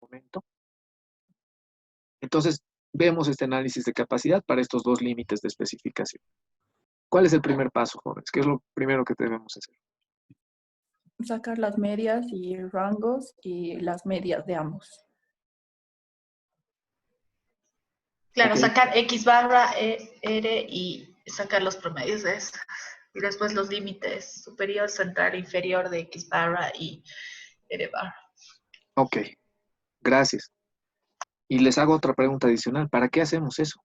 momento. Entonces, vemos este análisis de capacidad para estos dos límites de especificación. ¿Cuál es el primer paso, jóvenes? ¿Qué es lo primero que debemos hacer? Sacar las medias y rangos y las medias de ambos. Claro, Ok. sacar X barra, R y sacar los promedios de eso. Y después los límites superior, central, inferior de X barra y R barra. Ok, gracias. Y les hago otra pregunta adicional. ¿Para qué hacemos eso?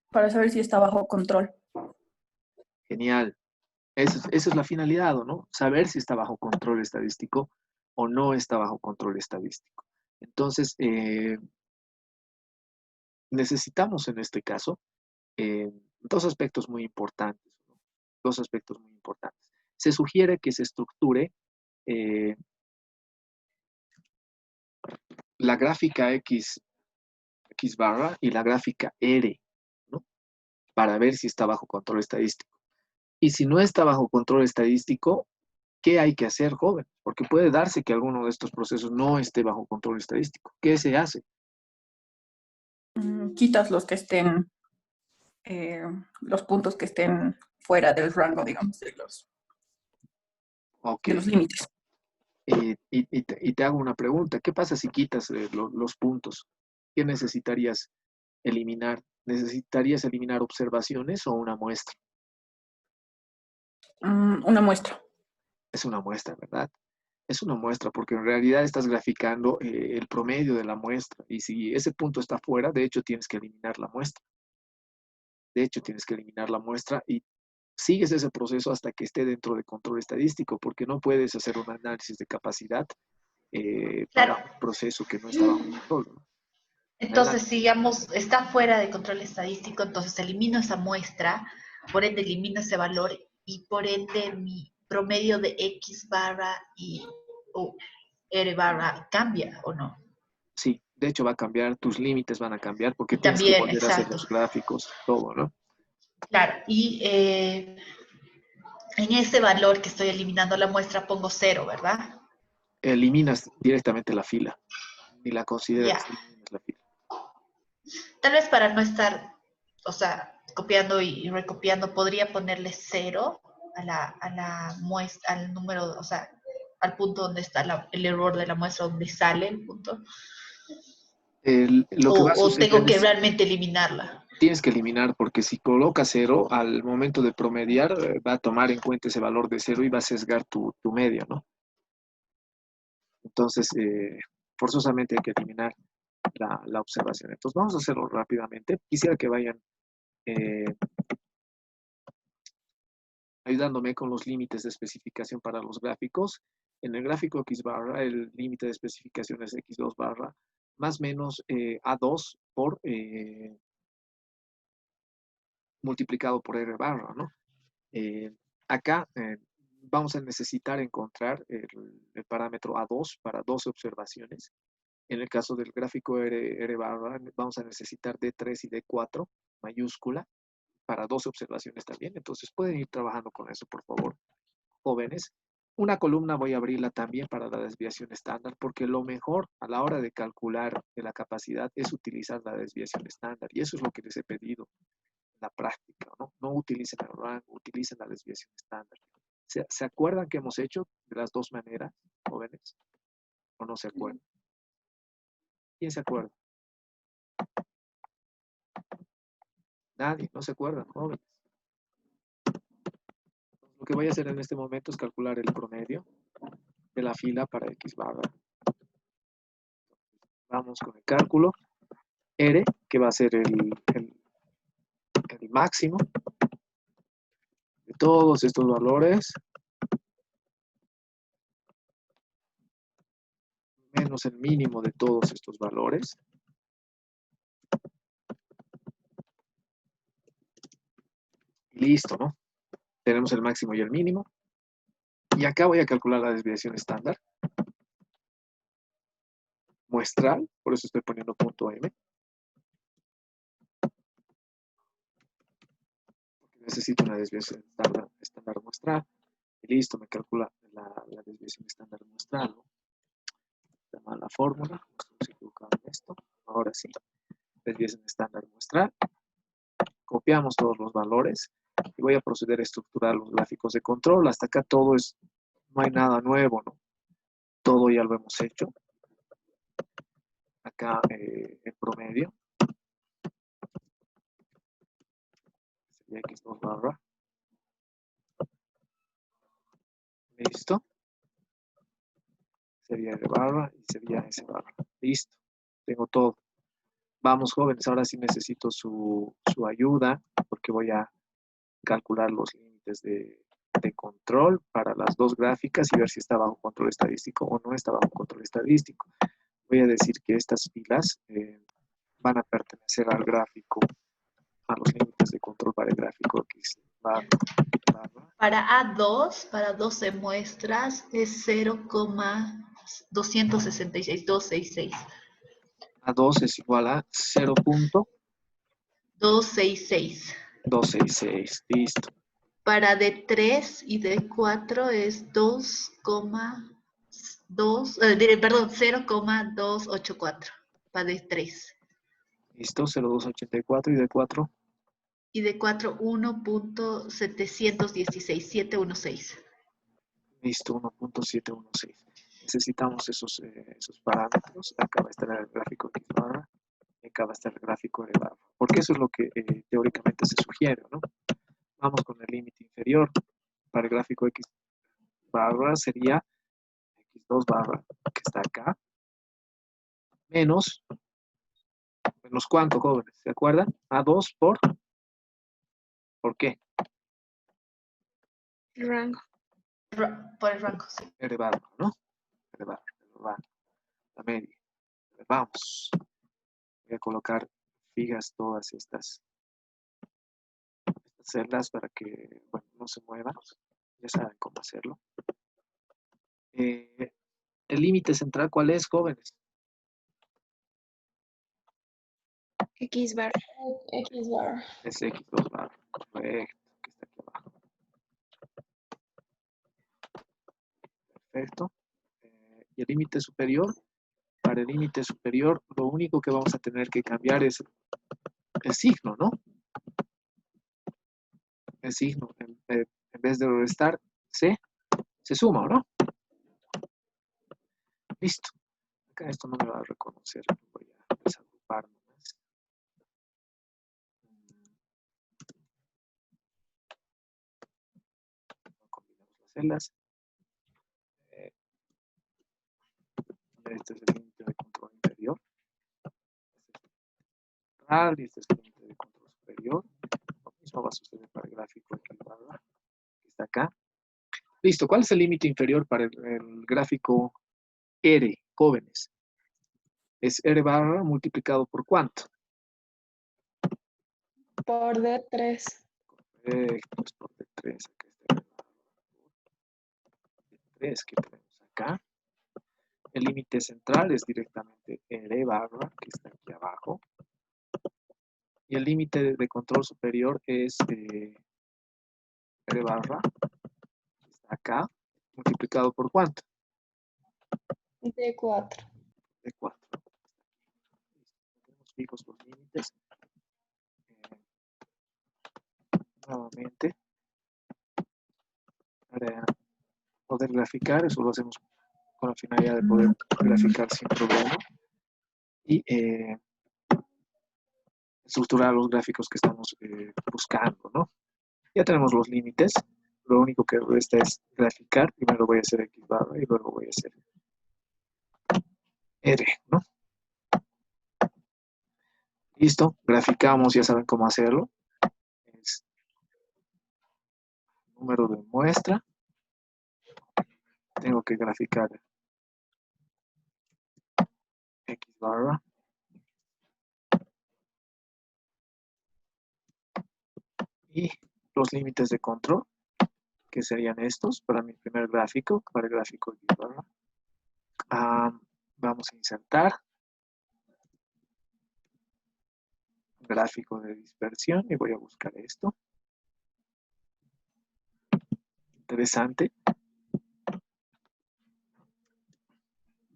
Para saber si está bajo control. Genial. Esa es la finalidad, ¿o no? Saber si está bajo control estadístico o no está bajo control estadístico. Entonces, necesitamos en este caso dos aspectos muy importantes, ¿no? Dos aspectos muy importantes. Se sugiere que se estructure la gráfica X barra y la gráfica R, ¿no? Para ver si está bajo control estadístico. Y si no está bajo control estadístico, ¿qué hay que hacer, joven? Porque puede darse que alguno de estos procesos no esté bajo control estadístico. ¿Qué se hace? Quitas los que estén, los puntos que estén fuera del rango, digamos, de Ok. los límites. Y te hago una pregunta. ¿Qué pasa si quitas los puntos? ¿Qué necesitarías eliminar? ¿Necesitarías eliminar observaciones o una muestra? Una muestra. Es una muestra, ¿verdad? Es una muestra porque en realidad estás graficando el promedio de la muestra y si ese punto está fuera, de hecho tienes que eliminar la muestra. De hecho tienes que eliminar la muestra y sigues ese proceso hasta que esté dentro de control estadístico porque no puedes hacer un análisis de capacidad para Claro. un proceso que no está bajo control, ¿no? Entonces, si digamos, está fuera de control estadístico, entonces elimino esa muestra, por ende elimino ese valor y por ende mi promedio de X barra y R barra cambia o no. Sí, de hecho va a cambiar, tus límites van a cambiar porque Y tienes que también, volver a hacer exacto. los gráficos, todo, ¿no? Claro, y en ese valor que estoy eliminando la muestra pongo 0, ¿verdad? Eliminas directamente la fila, ni la Ya. consideras, eliminas la fila. Tal vez para no estar, o sea, copiando y recopiando, podría ponerle 0 a la muestra, al número, o sea, al punto donde está el error de la muestra, donde sale el punto. Lo que va a O suceder tengo que es, realmente eliminarla. tienes que eliminar porque si colocas cero, al momento de promediar, va a tomar en cuenta ese valor de cero y va a sesgar tu medio, ¿no? Entonces, forzosamente hay que eliminar la observación. Entonces, vamos a hacerlo rápidamente. Quisiera que vayan eh, ayudándome con los límites de especificación para los gráficos. En el gráfico X barra, el límite de especificación es X2 barra más menos A2 por multiplicado por R barra, ¿no? Eh, acá vamos a necesitar encontrar el parámetro A2 para 12 observaciones. En el caso del gráfico R barra, vamos a necesitar D3 y D4 mayúscula para 12 observaciones también. Entonces pueden ir trabajando con eso, por favor, jóvenes. Una columna voy a abrirla también para la desviación estándar, porque lo mejor a la hora de calcular la capacidad es utilizar la desviación estándar. Y eso es lo que les he pedido en la práctica, ¿no? No utilicen el rango, utilicen la desviación estándar. ¿Se acuerdan que hemos hecho de las dos maneras, jóvenes? ¿O no se acuerdan? ¿Quién se acuerda? Nadie, no se acuerdan, jóvenes. Lo que voy a hacer en este momento es calcular el promedio de la fila para X barra. Vamos con el cálculo. R, que va a ser el máximo de todos estos valores, menos el mínimo de todos estos valores. Y listo, ¿no? Tenemos el máximo y el mínimo. Y acá voy a calcular la desviación estándar. Muestral, por eso estoy poniendo punto M. Porque necesito una desviación estándar muestral. Y listo, me calcula la desviación estándar muestral, ¿no? Está mal la fórmula. Estamos equivocados en esto. Ahora sí. Desviación estándar muestral. Copiamos todos los valores y voy a proceder a estructurar los gráficos de control. Hasta acá todo es, no hay nada nuevo, ¿no? Todo ya lo hemos hecho. Acá el promedio. Sería X2 barra. Listo. Sería R barra y sería S barra. Listo. Tengo todo. Vamos, jóvenes, ahora sí necesito su ayuda porque voy a calcular los límites de control para las dos gráficas y ver si está bajo control estadístico o no está bajo control estadístico. Voy a decir que estas filas van a pertenecer al gráfico, a los límites de control para el gráfico X barra. Para A2, para 12 muestras, es 0,266. A2 es igual a 266. 0.266. Listo. Para D3 y D4 es 0,284 para D3. Listo, 0.284 y D4. Y D4 1.716, 716. Listo, 1.716. Necesitamos esos parámetros. Acá va a estar el gráfico X barra y acá va a estar el gráfico de barra. Porque eso es lo que teóricamente se sugiere, ¿no? Vamos con el límite inferior. Para el gráfico X barra sería X2 barra, que está acá, menos ¿cuánto, jóvenes? ¿Se acuerdan? A2 ¿por qué? El rango. Por el rango, sí. R barra, ¿no? R barra, la media. Vamos. Voy a colocar fijas todas estas celdas para que, bueno, no se muevan. Ya saben cómo hacerlo. El límite central, ¿cuál es, jóvenes? X bar. X bar. Es X2 barra, correcto, que está aquí abajo. Perfecto. Y el límite superior, para el límite superior, lo único que vamos a tener que cambiar es el signo, ¿no? El signo, en vez de restar, se suma, ¿no? Listo. Acá esto no me va a reconocer. Voy a desagrupar nomás. Combinamos las celdas. Este es el límite de control inferior. Y este es el límite de control superior. Lo mismo va a suceder para el gráfico que está acá. Listo. ¿Cuál es el límite inferior para el gráfico R, jóvenes? Es R barra multiplicado por ¿cuánto? Por D3. Correcto, es por D3. Acá está D3 que tenemos acá. El límite central es directamente R barra, que está aquí abajo. Y el límite de control superior es R barra, que está acá, multiplicado por ¿cuánto? D4. D4. Tenemos fijos los límites. Nuevamente, para poder graficar, eso lo hacemos con la finalidad de poder graficar sin problema. Y estructurar los gráficos que estamos buscando, ¿no? Ya tenemos los límites. Lo único que resta es graficar. Primero voy a hacer X barra y luego voy a hacer R, ¿no? Listo, graficamos, ya saben cómo hacerlo. Es número de muestra. Tengo que graficar X barra. Y los límites de control, que serían estos para mi primer gráfico, para el gráfico X barra. Vamos a insertar gráfico de dispersión y voy a buscar esto. Interesante.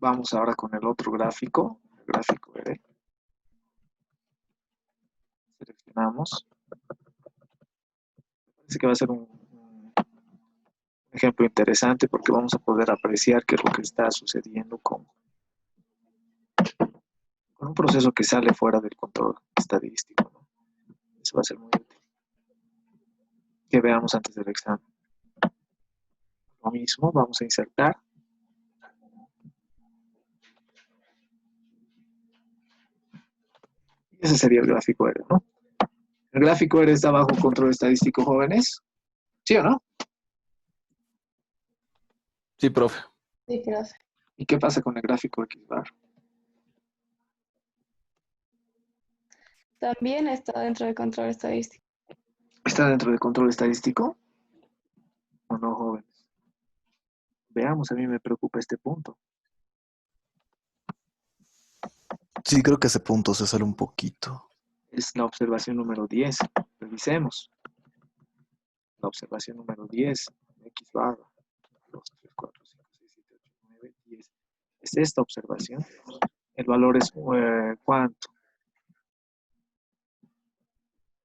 Vamos ahora con el otro gráfico. El gráfico R. Seleccionamos. Parece que va a ser un ejemplo interesante porque vamos a poder apreciar qué es lo que está sucediendo con un proceso que sale fuera del control estadístico, ¿no? Eso va a ser muy útil. Que veamos antes del examen. Lo mismo, vamos a insertar. Ese sería el gráfico R, ¿no? El gráfico R está bajo control estadístico, jóvenes. ¿Sí o no? Sí, profe. Sí, profe. ¿Y qué pasa con el gráfico X bar? También está dentro de control estadístico. ¿Está dentro del control estadístico o no, jóvenes? Veamos, a mí me preocupa este punto. Sí, creo que ese punto se sale un poquito. Es la observación número 10. Revisemos. La observación número 10. X barra. 2, 3, 4, 5, 6, 7, 8, 9, 10. Es esta observación. El valor es ¿cuánto?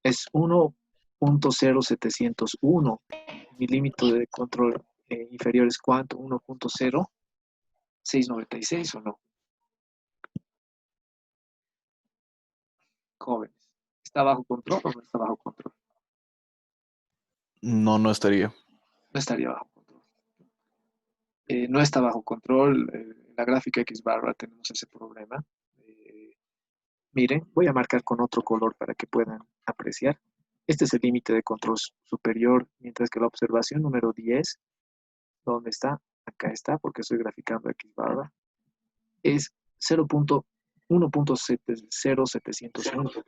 Es 1.0701. Mi límite de control inferior es ¿cuánto? 1.0696 o no. Jóvenes. ¿Está bajo control o no está bajo control? No, no estaría. No estaría bajo control. No está bajo control. En la gráfica X barra tenemos ese problema. Miren, voy a marcar con otro color para que puedan apreciar. Este es el límite de control superior, mientras que la observación número 10, ¿dónde está? Acá está, porque estoy graficando X barra, es 0.1.0701.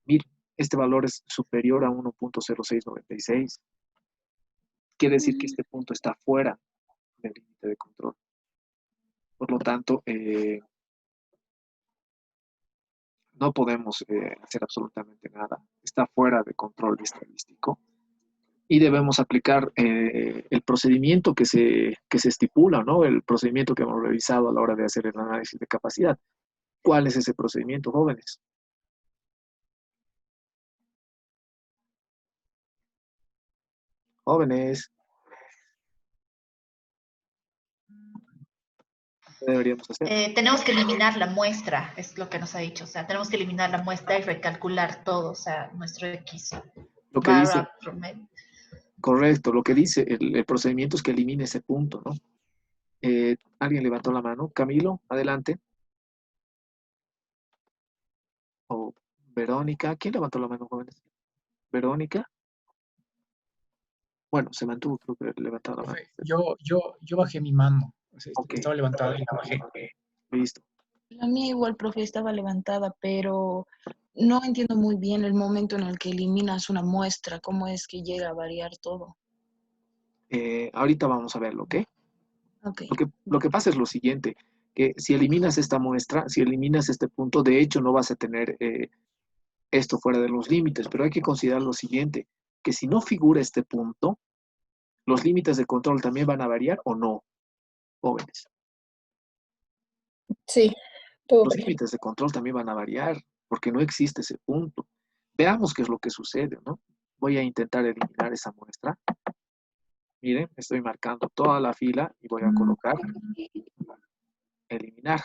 Miren, este valor es superior a 1.0696. Quiere decir que este punto está fuera del límite de control. Por lo tanto, no podemos hacer absolutamente nada. Está fuera de control estadístico. Y debemos aplicar el procedimiento que se estipula, ¿no? El procedimiento que hemos revisado a la hora de hacer el análisis de capacidad. ¿Cuál es ese procedimiento, jóvenes? Jóvenes, ¿qué deberíamos hacer? Tenemos que eliminar la muestra, es lo que nos ha dicho. O sea, tenemos que eliminar la muestra y recalcular todo, o sea, nuestro X Lo que dice, barra promedio. correcto, lo que dice el procedimiento es que elimine ese punto, ¿no? ¿Alguien levantó la mano? Camilo, adelante. O Verónica. ¿Quién levantó la mano, jóvenes? Verónica. Bueno, se mantuvo, creo que levantaba la mano. Profe, yo bajé mi mano. O sea, Ok, estaba levantada y la bajé. listo. La mía igual, profe, estaba levantada, pero no entiendo muy bien el momento en el que eliminas una muestra, cómo es que llega a variar todo. Ahorita vamos a verlo, ¿ok? Ok. Lo que pasa es lo siguiente, que si eliminas esta muestra, si eliminas este punto, de hecho no vas a tener esto fuera de los límites, pero hay que considerar lo siguiente, que si no figura este punto, los límites de control también van a variar o no, jóvenes. Sí, todo Los bien. límites de control también van a variar porque no existe ese punto. Veamos qué es lo que sucede, ¿no? Voy a intentar eliminar esa muestra. Miren, estoy marcando toda la fila y voy a colocar eliminar.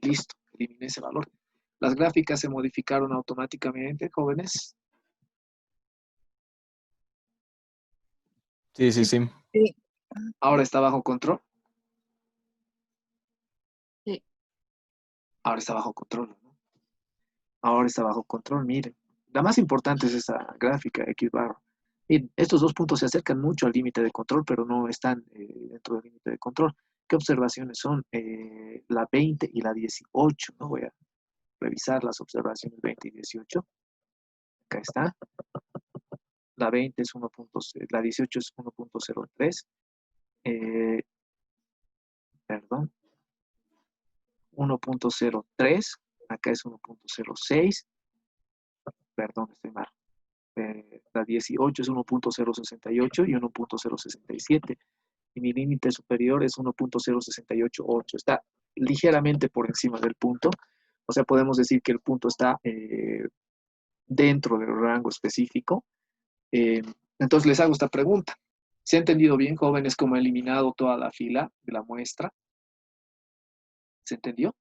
Listo, eliminé ese valor. Las gráficas se modificaron automáticamente, jóvenes. Sí, sí, sí. Sí. Ahora está bajo control. Sí. Ahora está bajo control, ¿no? Ahora está bajo control, miren. La más importante es esta gráfica X bar. Miren, estos dos puntos se acercan mucho al límite de control, pero no están dentro del límite de control. ¿Qué observaciones son? La 20 y la 18, ¿no? Voy a revisar las observaciones 20 y 18. Acá está. La 20 es 1. La 18 es 1.03. Perdón. 1.03. Acá es 1.06. Perdón, estoy mal. La 18 es 1.068 y 1.067. y mi límite superior es 1.0688. Está ligeramente por encima del punto. O sea, podemos decir que el punto está dentro del rango específico. Entonces les hago esta pregunta. ¿Se ha entendido bien, jóvenes, cómo he eliminado toda la fila de la muestra? ¿Se entendió?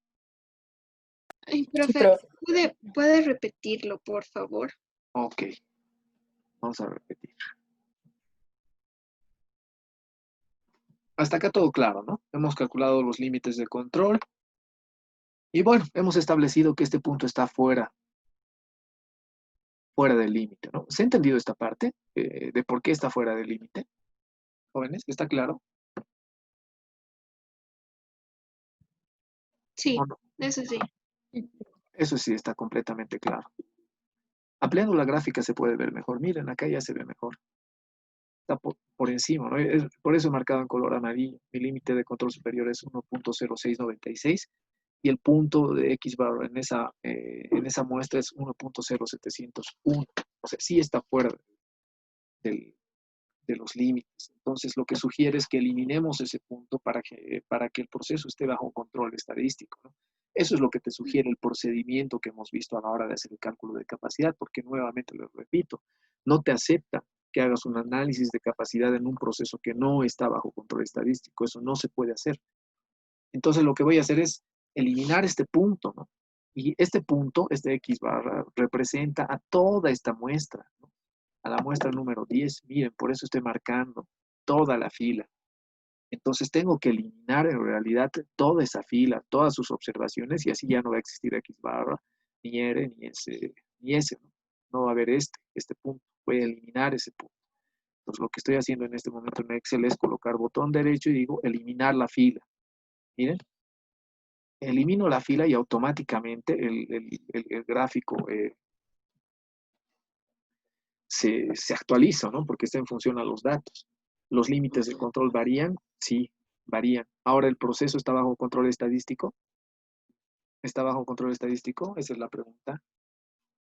Ay, Sí, profe, profe. ¿puede repetirlo, por favor? Ok, vamos a repetir. Hasta acá todo claro, ¿no? Hemos calculado los límites de control y bueno, hemos establecido que este punto está fuera del límite, ¿no? ¿Se ha entendido esta parte de por qué está fuera del límite? Jóvenes, ¿está claro? Sí, ¿O no? eso sí. Eso sí está completamente claro. Ampliando la gráfica se puede ver mejor. Miren, acá ya se ve mejor. Está por encima, ¿no? Por eso he marcado en color amarillo. Mi límite de control superior es 1.0696 y el punto de X bar en esa muestra es 1.0701. O sea, sí está fuera de los límites. Entonces, lo que sugiere es que eliminemos ese punto para que el proceso esté bajo control estadístico, ¿no? Eso es lo que te sugiere el procedimiento que hemos visto a la hora de hacer el cálculo de capacidad, porque nuevamente lo repito, no te acepta que hagas un análisis de capacidad en un proceso que no está bajo control estadístico. Eso no se puede hacer. Entonces, lo que voy a hacer es eliminar este punto, ¿no? Y este punto, este X barra, representa a toda esta muestra, ¿no? A la muestra número 10. Miren, por eso estoy marcando toda la fila. Entonces tengo que eliminar en realidad toda esa fila, todas sus observaciones, y así ya no va a existir X barra, ni R, ni S, ¿no? No va a haber este punto. Voy a eliminar ese punto. Entonces lo que estoy haciendo en este momento en Excel es colocar botón derecho y digo eliminar la fila. Miren, elimino la fila y automáticamente el gráfico se actualiza, ¿no? Porque está en función a los datos. ¿Los límites de control varían? Sí, varían. Ahora, ¿el proceso está bajo control estadístico? ¿Está bajo control estadístico? Esa es la pregunta.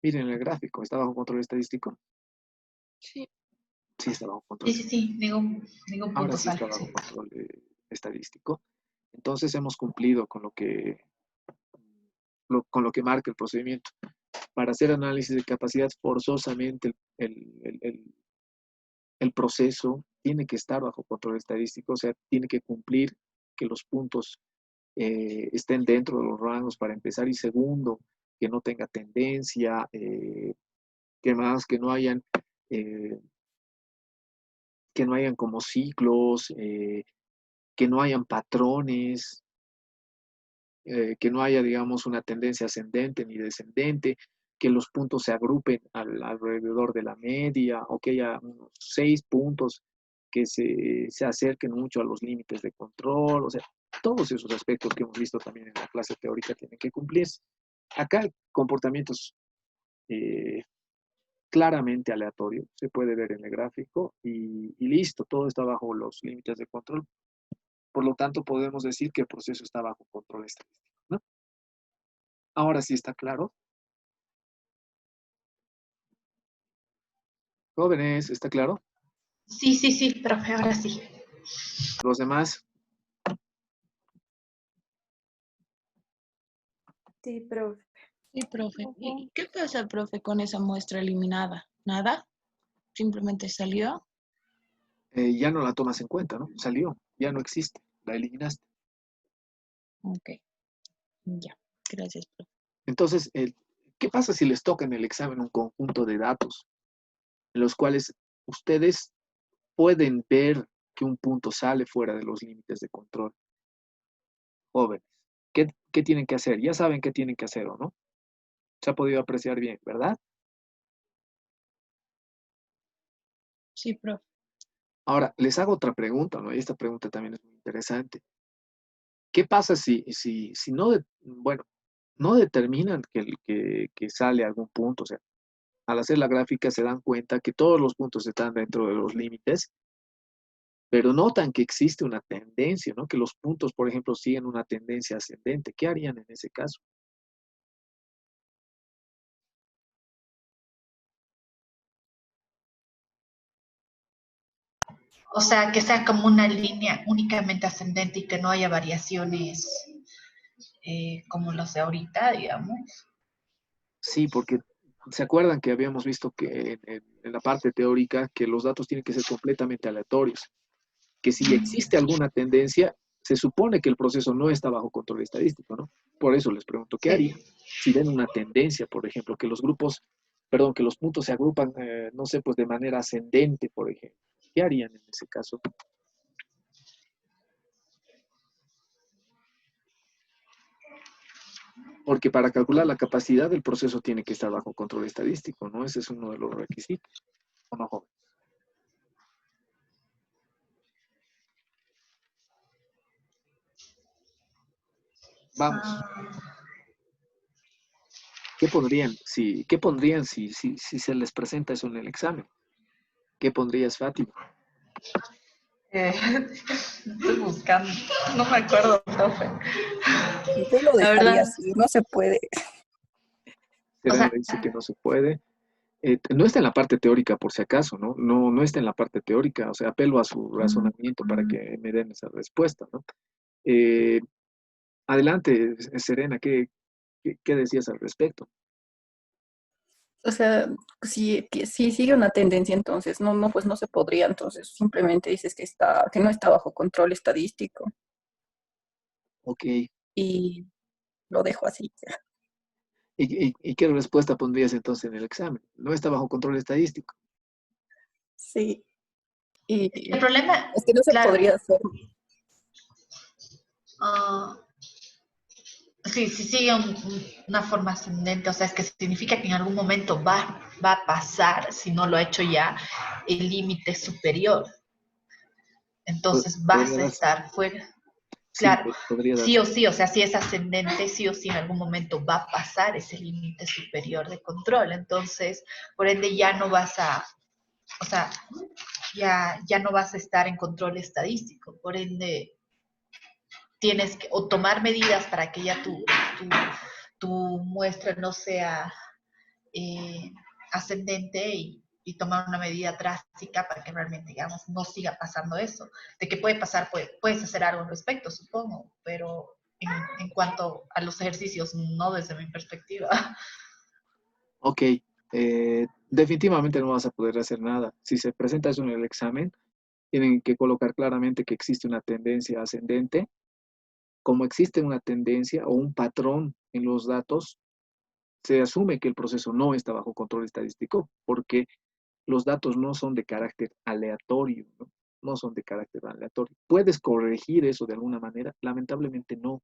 Miren el gráfico, ¿está bajo control estadístico? Sí. Sí, está bajo control. Sí, sí, sí, ningún Ahora punto sí está sale. bajo Sí. control estadístico. Entonces hemos cumplido con con lo que marca el procedimiento. Para hacer análisis de capacidad, forzosamente el proceso tiene que estar bajo control estadístico, o sea, tiene que cumplir que los puntos estén dentro de los rangos para empezar, y segundo, que no tenga tendencia, que más, eh, que no hayan como ciclos, que no hayan patrones, que no haya, digamos, una tendencia ascendente ni descendente, que los puntos se agrupen alrededor de la media, o que haya unos 6 puntos que se acerquen mucho a los límites de control. O sea, todos esos aspectos que hemos visto también en la clase teórica tienen que cumplirse. Acá el comportamiento es claramente aleatorio, se puede ver en el gráfico y listo, todo está bajo los límites de control. Por lo tanto, podemos decir que el proceso está bajo control estadístico, ¿no? Ahora sí está claro. Jóvenes, ¿está claro? Sí, sí, sí, profe, ahora sí. Los demás, Sí, profe. Sí, profe. ¿Y qué pasa, profe, con esa muestra eliminada? ¿Nada? ¿Simplemente salió? ya no la tomas en cuenta, ¿no? Salió, ya no existe, la eliminaste. Ok, ya. Gracias, profe. Entonces, ¿qué pasa si les toca en el examen un conjunto de datos en los cuales ustedes pueden ver que un punto sale fuera de los límites de control? Jóvenes, ¿qué tienen que hacer? Ya saben qué tienen que hacer, ¿o no? Se ha podido apreciar bien, ¿verdad? Sí, profe. Ahora, les hago otra pregunta, ¿no? Y esta pregunta también es muy interesante. ¿Qué pasa si no, bueno, no determinan que sale algún punto? O sea, al hacer la gráfica se dan cuenta que todos los puntos están dentro de los límites, pero notan que existe una tendencia, ¿no? Que los puntos, por ejemplo, siguen una tendencia ascendente. ¿Qué harían en ese caso? O sea, que sea como una línea únicamente ascendente y que no haya variaciones como los de ahorita, digamos. Sí, porque se acuerdan que habíamos visto que en la parte teórica que los datos tienen que ser completamente aleatorios, que si existe alguna tendencia, se supone que el proceso no está bajo control estadístico, ¿no? Por eso les pregunto, ¿qué Sí. haría si ven una tendencia, por ejemplo, que los grupos, perdón, que los puntos se agrupan, no sé, pues de manera ascendente, por ejemplo? ¿Qué harían en ese caso? Porque para calcular la capacidad del proceso tiene que estar bajo control estadístico, ¿no? Ese es uno de los requisitos, ¿o no, joven? Vamos. ¿Qué pondrían si se les presenta eso en el examen? ¿Qué pondrías, Fátima? Estoy buscando, no me acuerdo, profe. Yo lo La dejaría verdad, así, no se puede. o Serena sea, dice que no se puede. No está en la parte teórica, por si acaso, ¿no? No está en la parte teórica, o sea, apelo a su razonamiento para que me den esa respuesta, ¿no? Eh, adelante, Serena, ¿qué decías al respecto? O sea, si sigue una tendencia, entonces pues no se podría, entonces simplemente dices que no está bajo control estadístico Ok. y lo dejo así. ¿Y qué respuesta pondrías entonces en el examen? No está bajo control estadístico. Sí, y el problema, es que no se claro, podría hacer. ah, sí, si sigue una forma ascendente, o sea, es que significa que en algún momento va a pasar, si no lo ha hecho ya, el límite superior. Entonces vas Podría a darse. estar fuera. Sí, Claro, podría sí darse. o sí, o sea, si es ascendente, sí o sí en algún momento va a pasar ese límite superior de control. Entonces, por ende, ya no vas a, o sea, ya no vas a estar en control estadístico. Por ende, tienes que o tomar medidas para que ya tu muestra no sea eh, ascendente y tomar una medida drástica para que realmente, digamos, no siga pasando eso. De que puede pasar, puedes hacer algo al respecto, supongo, pero en cuanto a los ejercicios, no desde mi perspectiva. Ok, definitivamente no vas a poder hacer nada. Si se presenta eso en el examen, tienen que colocar claramente que existe una tendencia ascendente. Como existe una tendencia o un patrón en los datos, se asume que el proceso no está bajo control estadístico porque los datos no son de carácter aleatorio, ¿no? No son de carácter aleatorio. ¿Puedes corregir eso de alguna manera? Lamentablemente no.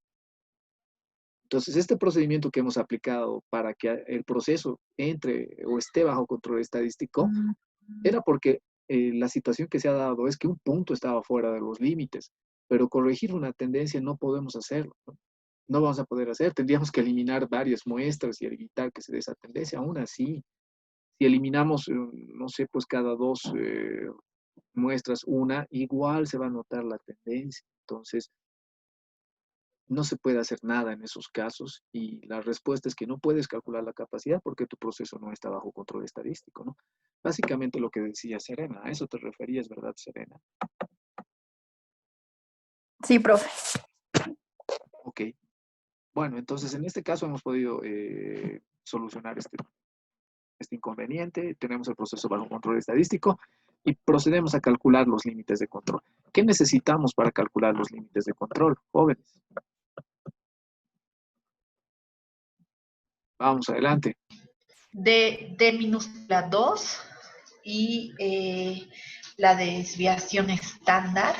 Entonces, este procedimiento que hemos aplicado para que el proceso entre o esté bajo control estadístico era porque la situación que se ha dado es que un punto estaba fuera de los límites, pero corregir una tendencia no podemos hacerlo, ¿no? No vamos a poder hacer, tendríamos que eliminar varias muestras y evitar que se dé esa tendencia. Aún así, si eliminamos, no sé, pues cada dos muestras una, igual se va a notar la tendencia. Entonces, no se puede hacer nada en esos casos y la respuesta es que no puedes calcular la capacidad porque tu proceso no está bajo control estadístico, ¿no? Básicamente lo que decía Serena, a eso te referías, ¿verdad, Serena? Sí, profe. Ok. Bueno, entonces en este caso hemos podido solucionar este inconveniente, tenemos el proceso bajo control estadístico y procedemos a calcular los límites de control. ¿Qué necesitamos para calcular los límites de control, jóvenes? Vamos adelante. D minúscula 2 y la desviación estándar,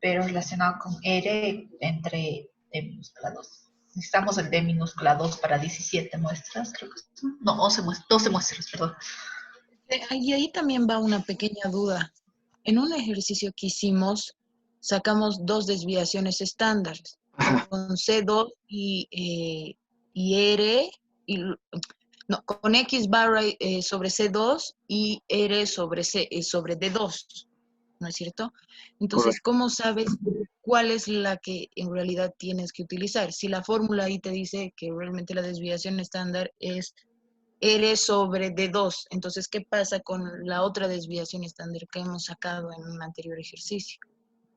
pero relacionado con R entre D minúscula 2. Necesitamos el D minúscula 2 para 17 muestras, creo que son. No, 12 muestras, perdón. Y ahí también va una pequeña duda. En un ejercicio que hicimos, sacamos dos desviaciones estándares, con C2 y R, no, con X barra sobre C2 y R sobre D2, ¿no es cierto? Entonces, Correcto. ¿cómo sabes cuál es la que en realidad tienes que utilizar? Si la fórmula ahí te dice que realmente la desviación estándar es R sobre D2. Entonces, ¿qué pasa con la otra desviación estándar que hemos sacado en un anterior ejercicio?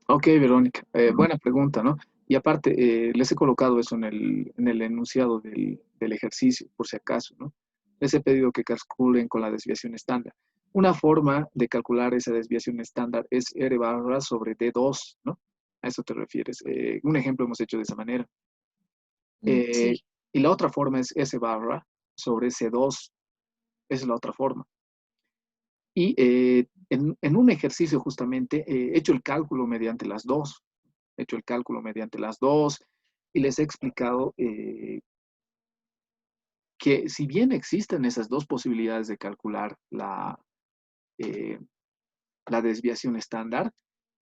Ok, Verónica, buena pregunta, ¿no? Y aparte, les he colocado eso en el enunciado del ejercicio, por si acaso, ¿no? Les he pedido que calculen con la desviación estándar. Una forma de calcular esa desviación estándar es R barra sobre D2, ¿no? A eso te refieres. Un ejemplo hemos hecho de esa manera. Eh, Sí. y la otra forma es S barra sobre C2. Esa es la otra forma. Y en un ejercicio justamente he hecho el cálculo mediante las dos. He hecho el cálculo mediante las dos y les he explicado que si bien existen esas dos posibilidades de calcular eh, la desviación estándar,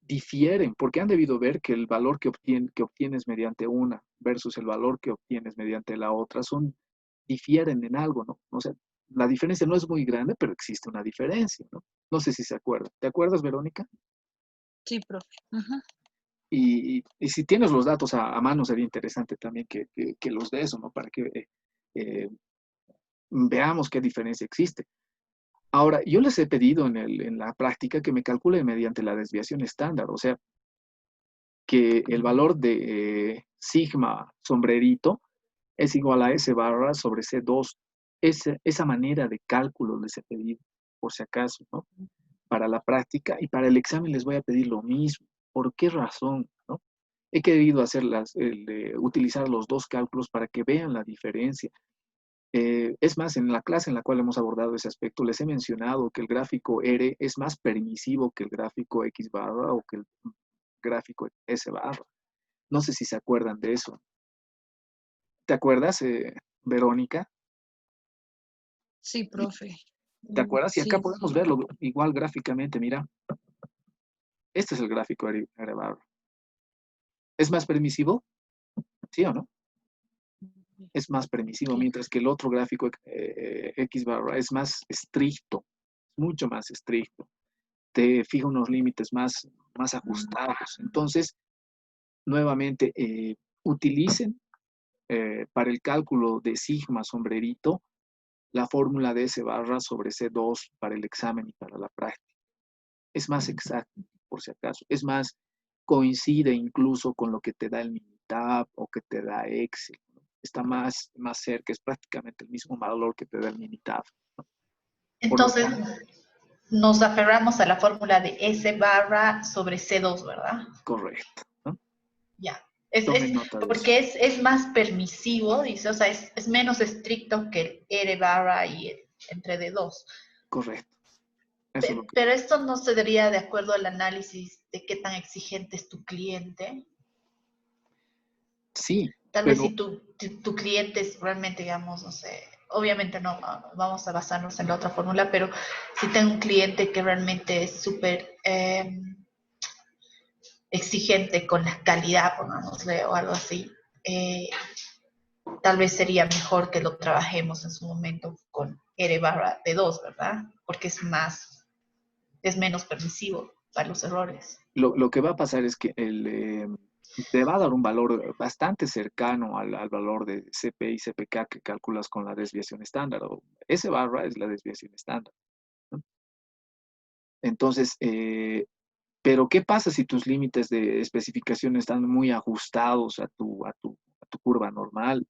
difieren porque han debido ver que el valor que obtienes mediante una versus el valor que obtienes mediante la otra difieren en algo, ¿no? O sea, la diferencia no es muy grande, pero existe una diferencia, ¿no? No sé si se acuerdan. ¿Te acuerdas, Verónica? Sí, profe. Ujú. Y si tienes los datos a mano, sería interesante también que los des, ¿no? Para que eh, veamos qué diferencia existe. Ahora, yo les he pedido en la práctica que me calculen mediante la desviación estándar, o sea, que el valor de sigma sombrerito es igual a S barra sobre C2. Esa manera de cálculo les he pedido, por si acaso, ¿no? Para la práctica y para el examen les voy a pedir lo mismo. ¿Por qué razón, no? He querido utilizar los dos cálculos para que vean la diferencia. Es más, en la clase en la cual hemos abordado ese aspecto, les he mencionado que el gráfico R es más permisivo que el gráfico X barra o que el gráfico S barra. No sé si se acuerdan de eso. ¿Te acuerdas, Verónica? Sí, profe. ¿Te acuerdas? Y acá Sí, podemos verlo igual gráficamente. Mira, este es el gráfico R barra. ¿Es más permisivo? ¿Sí o no? Es más permisivo, sí. mientras que el otro gráfico X barra es más estricto, mucho más estricto. Te fija unos límites más ajustados. Entonces, nuevamente, utilicen para el cálculo de sigma sombrerito la fórmula de S barra sobre C2 para el examen y para la práctica. Es más exacto, por si acaso. Es más, coincide incluso con lo que te da el Minitab o que te da Excel, ¿no? Está más cerca, es prácticamente el mismo valor que te da el Minitab, ¿no? Por lo Entonces, tanto, nos aferramos a la fórmula de S barra sobre C2, ¿verdad? correcto, ¿no? Ya. Tomen nota de eso. Porque es más permisivo, dice, o sea, es menos estricto que el R barra y el entre D2. Correcto. Eso es lo que... Pero esto no se daría de acuerdo al análisis de qué tan exigente es tu cliente. Sí, Tal vez pero si tu cliente es realmente, digamos, no sé, obviamente no vamos a basarnos en la otra fórmula, pero si tengo un cliente que realmente es súper exigente con la calidad, pongámosle, o algo así, tal vez sería mejor que lo trabajemos en su momento con R barra de 2, ¿verdad? Porque es menos permisivo para los errores. lo que va a pasar es que te va a dar un valor bastante cercano al valor de CP y CPK que calculas con la desviación estándar. O S barra es la desviación estándar, ¿no? Entonces, pero ¿qué pasa si tus límites de especificación están muy ajustados a tu curva normal,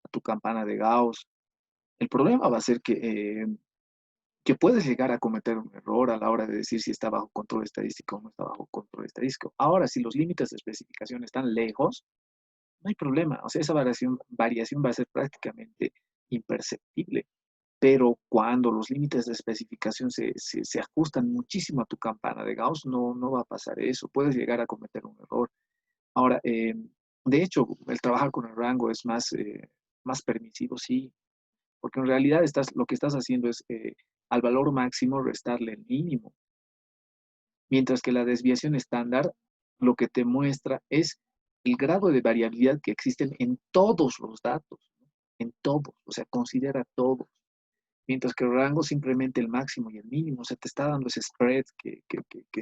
a tu campana de Gauss? El problema va a ser que puedes llegar a cometer un error a la hora de decir si está bajo control estadístico o no está bajo control estadístico. Ahora, si los límites de especificación están lejos, no hay problema. O sea, esa variación va a ser prácticamente imperceptible. Pero cuando los límites de especificación se ajustan muchísimo a tu campana de Gauss, no va a pasar eso. Puedes llegar a cometer un error. Ahora, de hecho, el trabajar con el rango es más permisivo, sí, porque en realidad lo que estás haciendo es al valor máximo restarle el mínimo, mientras que la desviación estándar lo que te muestra es el grado de variabilidad que existen en todos los datos, ¿no? En todos, o sea, considera todos, mientras que el rango simplemente el máximo y el mínimo, o sea, te está dando ese spread que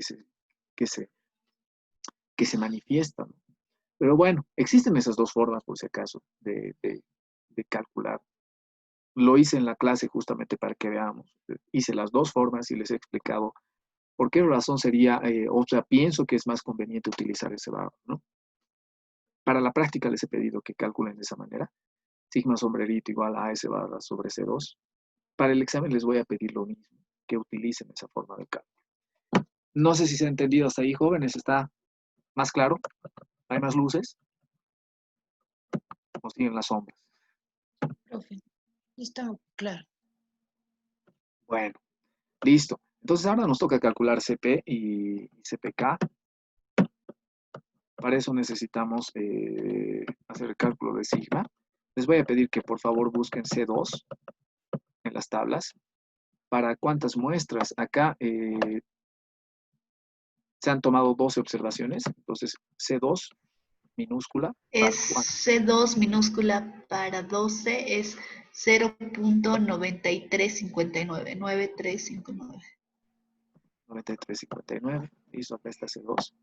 se, que se manifiesta, ¿no? Pero bueno, existen esas dos formas, por si acaso, de calcular Lo hice en la clase justamente para que veamos. Hice las dos formas y les he explicado por qué razón sería, o sea, pienso que es más conveniente utilizar ese barra, ¿no? Para la práctica les he pedido que calculen de esa manera. Sigma sombrerito igual a S barra sobre C2. Para el examen les voy a pedir lo mismo, que utilicen esa forma de cálculo. No sé si se ha entendido hasta ahí, jóvenes. ¿Está más claro? ¿Hay más luces? ¿O siguen las sombras? Profe, está claro. Bueno, listo. Entonces ahora nos toca calcular CP y CPK. Para eso necesitamos hacer el cálculo de sigma. Les voy a pedir que por favor busquen C2 en las tablas. ¿Para cuántas muestras? Acá se han tomado 12 observaciones. Entonces C2 minúscula. Es ¿Para C2 minúscula para 12 es 0.9359, 9359. 93,59. Listo, acá está C2.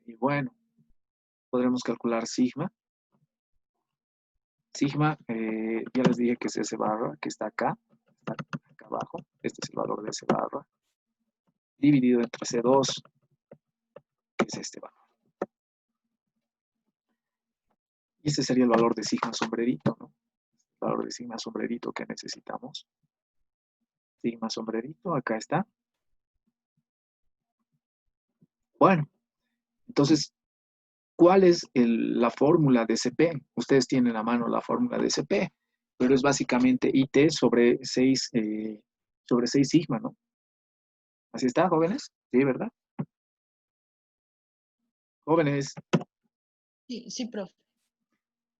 Y bueno, podremos calcular sigma. Sigma, ya les dije que es S barra, que está acá abajo. Este es el valor de S barra. Dividido entre C2, que es este valor. Y este sería el valor de sigma sombrerito, ¿no? El valor de sigma sombrerito que necesitamos. Sigma sombrerito, acá está. Bueno, entonces, ¿cuál es la fórmula de CP? Ustedes tienen a mano la fórmula de CP, pero es básicamente IT sobre 6 sigma, ¿no? Así está, jóvenes. Sí, ¿verdad? Jóvenes. Sí, sí, profe.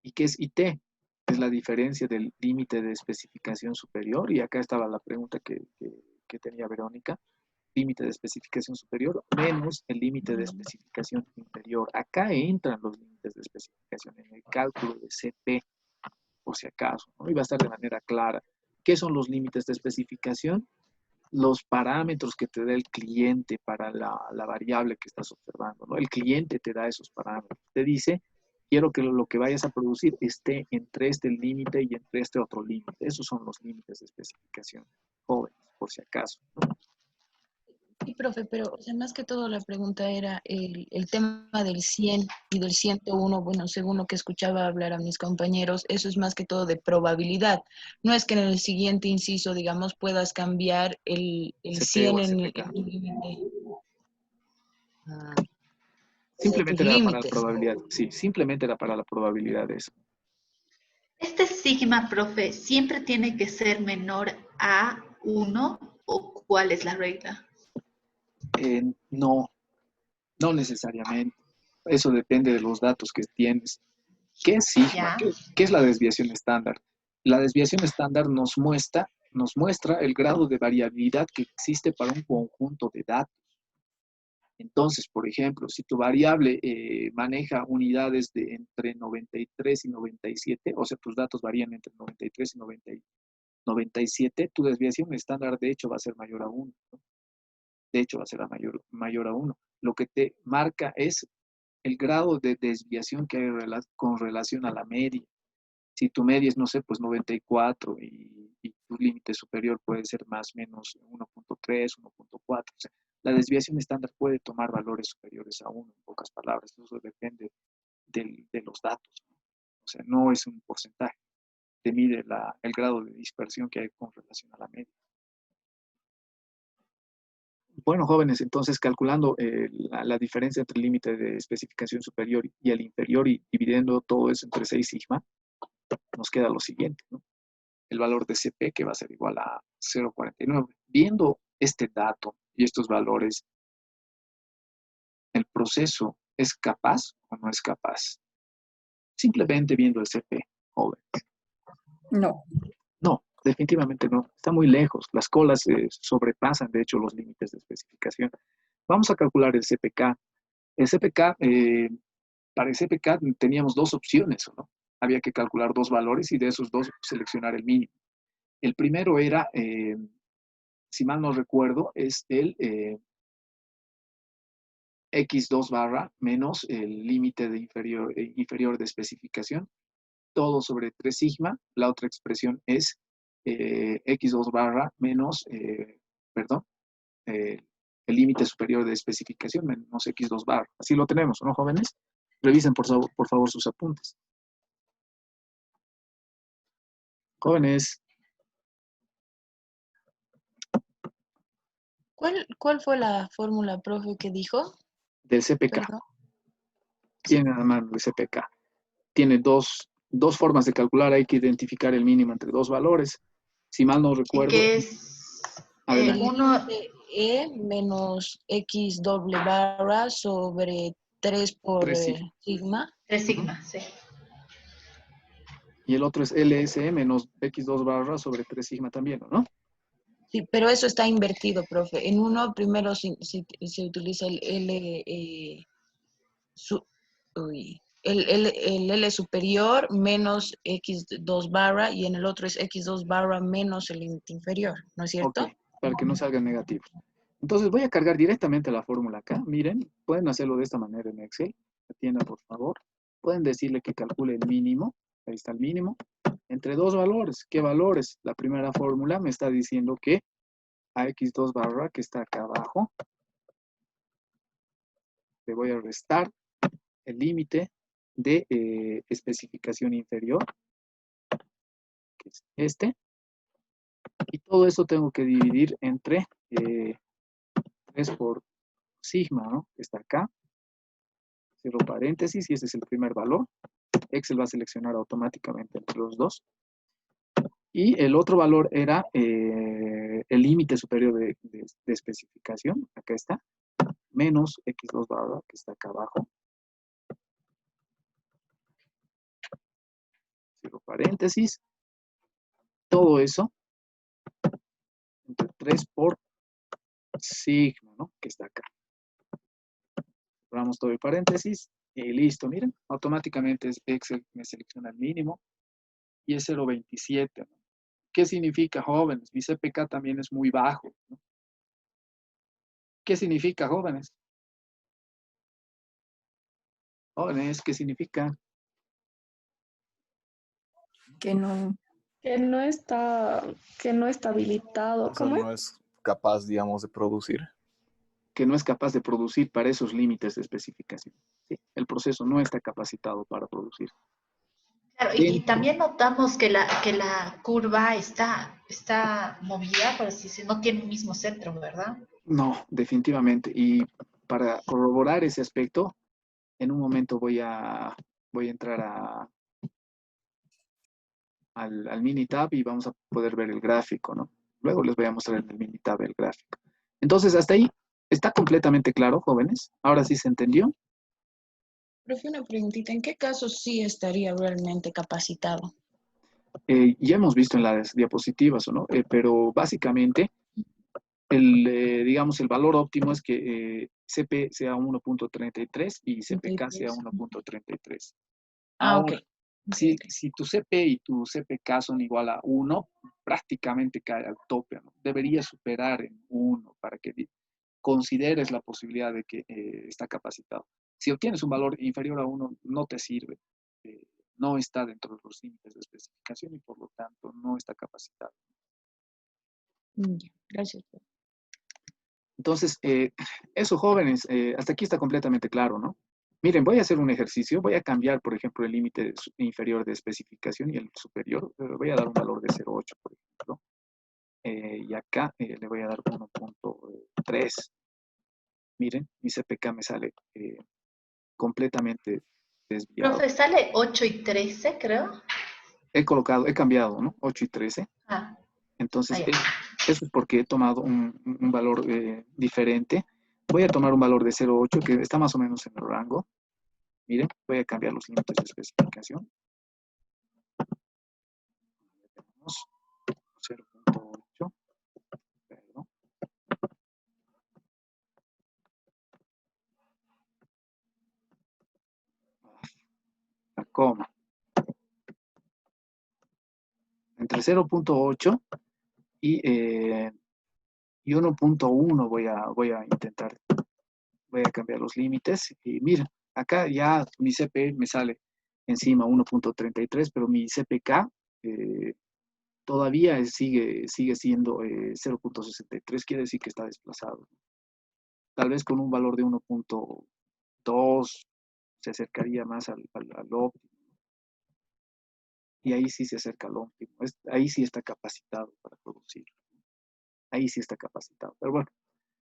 ¿Y qué es IT? Es la diferencia del límite de especificación superior. Y acá estaba la pregunta que tenía Verónica. Límite de especificación superior menos el límite de especificación inferior. Acá entran los límites de especificación en el cálculo de CP, por si acaso, ¿no? Y va a estar de manera clara. ¿Qué son los límites de especificación? Los parámetros que te da el cliente para la variable que estás observando, ¿no? El cliente te da esos parámetros. Te dice, quiero que lo que vayas a producir esté entre este límite y entre este otro límite. Esos son los límites de especificación, jóvenes, por si acaso, ¿no? Sí, profe, pero o sea, más que todo la pregunta era el tema del 100 y del 101. Bueno, según lo que escuchaba hablar a mis compañeros, eso es más que todo de probabilidad. No es que en el siguiente inciso, digamos, puedas cambiar el CP 100 o en CPK. el límite. Ah, de tus Simplemente era para la límites. probabilidad. Sí, simplemente era para la probabilidad de eso. Este sigma, profe, ¿siempre tiene que ser menor a 1 o cuál es la regla? No, no necesariamente. Eso depende de los datos que tienes. ¿Qué es sigma? ¿Ya? ¿Qué es la desviación estándar? La desviación estándar nos muestra el grado de variabilidad que existe para un conjunto de datos. Entonces, por ejemplo, si tu variable maneja unidades de entre 93 y 97, o sea, tus datos varían entre 93 y 97, tu desviación estándar de hecho va a ser mayor a 1, ¿no? De hecho va a ser mayor a 1. Lo que te marca es el grado de desviación que hay con relación a la media. Si tu media es, no sé, pues 94 y tu límite superior puede ser más o menos 1.3, 1.4. O sea, la desviación estándar puede tomar valores superiores a 1, en pocas palabras. Eso depende de los datos, ¿no? O sea, no es un porcentaje. Te mide el grado de dispersión que hay con relación a la media. Bueno, jóvenes, entonces calculando la diferencia entre el límite de especificación superior y el inferior y dividiendo todo eso entre 6 sigma, nos queda lo siguiente, ¿no? El valor de CP que va a ser igual a 0.49. Viendo este dato y estos valores, ¿el proceso es capaz o no es capaz? Simplemente viendo el CP, jóvenes. No. No, definitivamente no. Está muy lejos. Las colas sobrepasan, de hecho, los límites de especificación. Vamos a calcular el CPK. El CPK, para el CPK teníamos dos opciones, ¿no? Había que calcular dos valores y de esos dos seleccionar el mínimo. El primero era, si mal no recuerdo, es el X2 barra menos el límite de inferior de especificación. todo sobre 3 sigma. La otra expresión es x2 barra menos, perdón, el límite superior de especificación menos x2 barra. Así lo tenemos, ¿no, jóvenes? Revisen por favor sus apuntes. Jóvenes, ¿Cuál fue la fórmula, profe, que dijo? del CPK. Perdón. Tiene a mano el CPK. Tiene dos formas de calcular. Hay que identificar el mínimo entre dos valores. Si mal no Y recuerdo. que es Adelante. uno, E menos x doble barra sobre 3 por 3 sigma. sigma. 3 sigma, sí. Y el otro es LSE menos x2 barra sobre 3 sigma también, ¿no? Sí, pero eso está invertido, profe. En uno primero se utiliza el el L superior menos x2 barra y en el otro es x2 barra menos el límite inferior, ¿no es Ok, cierto? para que no salgan negativos. Entonces voy a cargar directamente la fórmula acá. Miren, pueden hacerlo de esta manera en Excel. Atiendan, por favor. Pueden decirle que calcule el mínimo. Ahí está el mínimo. Entre dos valores. ¿Qué valores? La primera fórmula me está diciendo que a x2 barra, que está acá abajo, le voy a restar el límite de especificación inferior, que es este. Y todo eso tengo que dividir entre 3 por sigma, ¿no? Que está acá. Cierro paréntesis y ese es el primer valor. Excel va a seleccionar automáticamente entre los dos. Y el otro valor era el límite superior de especificación. Acá está. Menos x2 barra, que está acá abajo. Cierro paréntesis. Todo eso entre 3 por sigma, ¿no? Que está acá. Cerramos todo el paréntesis y listo. Miren, automáticamente Excel me selecciona el mínimo y es 0.27, ¿no? ¿Qué significa, jóvenes? Mi CPK también es muy bajo, ¿no? ¿Qué significa, jóvenes? Jóvenes, ¿qué significa? Que no, Que no está habilitado. O sea, ¿Cómo es? no es capaz, digamos, de producir. Que no es capaz de producir para esos límites de especificación. ¿Sí? El proceso no está capacitado para producir. Claro, y también notamos que la curva está movida, por así decirlo, no tiene un mismo centro, ¿verdad? No, definitivamente. Y para corroborar ese aspecto, en un momento voy a entrar al Minitab y vamos a poder ver el gráfico, ¿no? Luego les voy a mostrar en el Minitab el gráfico. Entonces, hasta ahí, ¿está completamente claro, jóvenes? ¿Ahora sí se entendió? Profe, una preguntita, ¿en qué casos sí estaría realmente capacitado? Ya hemos visto en las diapositivas, ¿no? Pero básicamente, digamos, el valor óptimo es que CP sea 1.33 y CPK sea 1.33. Ok. Ahora, si tu CP y tu CPK son igual a 1, prácticamente cae al tope, ¿no? Debería superar en 1 para que consideres la posibilidad de que está capacitado. Si obtienes un valor inferior a 1, no te sirve. No está dentro de los límites de especificación y por lo tanto no está capacitado. Gracias. Entonces, eso, jóvenes, hasta aquí está completamente claro, ¿no? Miren, voy a hacer un ejercicio, voy a cambiar, por ejemplo, el límite inferior de especificación y el superior. Voy a dar un valor de 0.8, por ejemplo. Y acá le voy a dar 1.3. Miren, mi CPK me sale completamente desviado. Profe, sale 8 y 13, creo. He cambiado, ¿no? 8 y 13. Ah, Entonces, ya. eso es porque he tomado un valor diferente. Voy a tomar un valor de 0.8 que está más o menos en el rango. Miren, voy a cambiar los límites de especificación. Tenemos 0.8. Perdón. La coma. Entre 0.8 y 1.1 voy a intentar. Voy a cambiar los límites. Y miren, acá ya mi CP me sale encima 1.33, pero mi CPK todavía sigue siendo 0.63, quiere decir que está desplazado. Tal vez con un valor de 1.2 se acercaría más al óptimo. Y ahí sí se acerca al óptimo. Ahí sí está capacitado para producir. Ahí sí está capacitado. Pero bueno,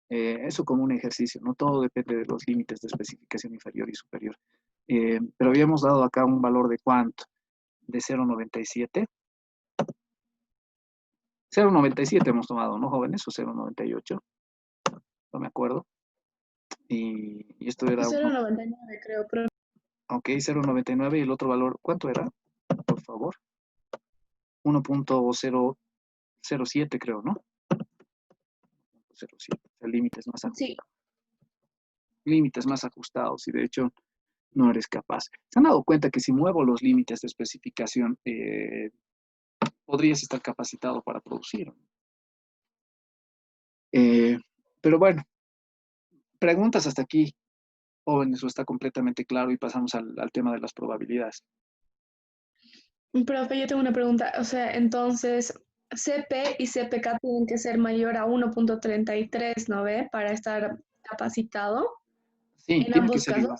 eso como un ejercicio, ¿no? Todo depende de los límites de especificación inferior y superior. Pero habíamos dado acá un valor de ¿cuánto? De 0.97. 0.97 hemos tomado, ¿no, jóvenes? O 0.98. No me acuerdo. Y esto era... 0.99 creo, pero Ok, 0.99 y el otro valor, ¿cuánto era? Por favor. 1.007 creo, ¿no? 0.07. Límites más ajustados. sí. Límites más ajustados y de hecho no eres capaz. ¿Se han dado cuenta que si muevo los límites de especificación, podrías estar capacitado para producir? Pero bueno, preguntas hasta aquí, jóvenes, o está completamente claro y pasamos al tema de las probabilidades. Profe, yo tengo una pregunta. O sea, entonces, CP y CPK tienen que ser mayor a 1.33, ¿no ve? Para estar capacitado Sí, en tiene que ambos ser casos. igual.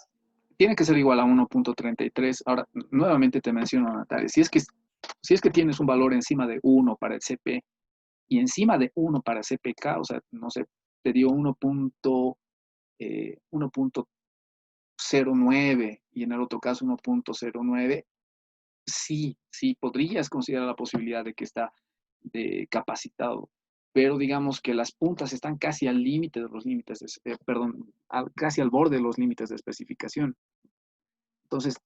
Tiene que ser igual a 1.33. Ahora, nuevamente te menciono, Natalia, si es que tienes un valor encima de 1 para el CP y encima de 1 para CPK, o sea, no sé, te dio 1.09 y en el otro caso 1.09, sí podrías considerar la posibilidad de que está capacitado, pero digamos que las puntas están casi al límite de los límites, casi al borde de los límites de especificación. Entonces,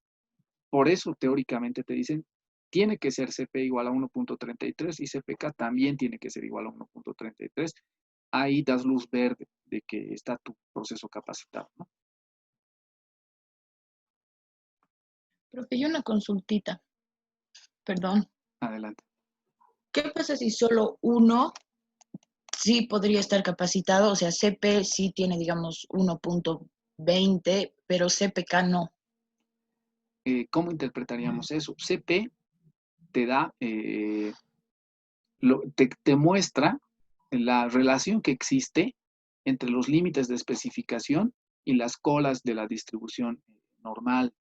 por eso teóricamente te dicen, tiene que ser CP igual a 1.33 y CPK también tiene que ser igual a 1.33. Ahí das luz verde de que está tu proceso capacitado, ¿no? Profe, yo una consultita, perdón. Adelante. ¿Qué pasa si solo uno sí podría estar capacitado? O sea, CP sí tiene, digamos, 1.20, pero CPK no. ¿Cómo interpretaríamos eso? CP te da, te muestra la relación que existe entre los límites de especificación y las colas de la distribución normal.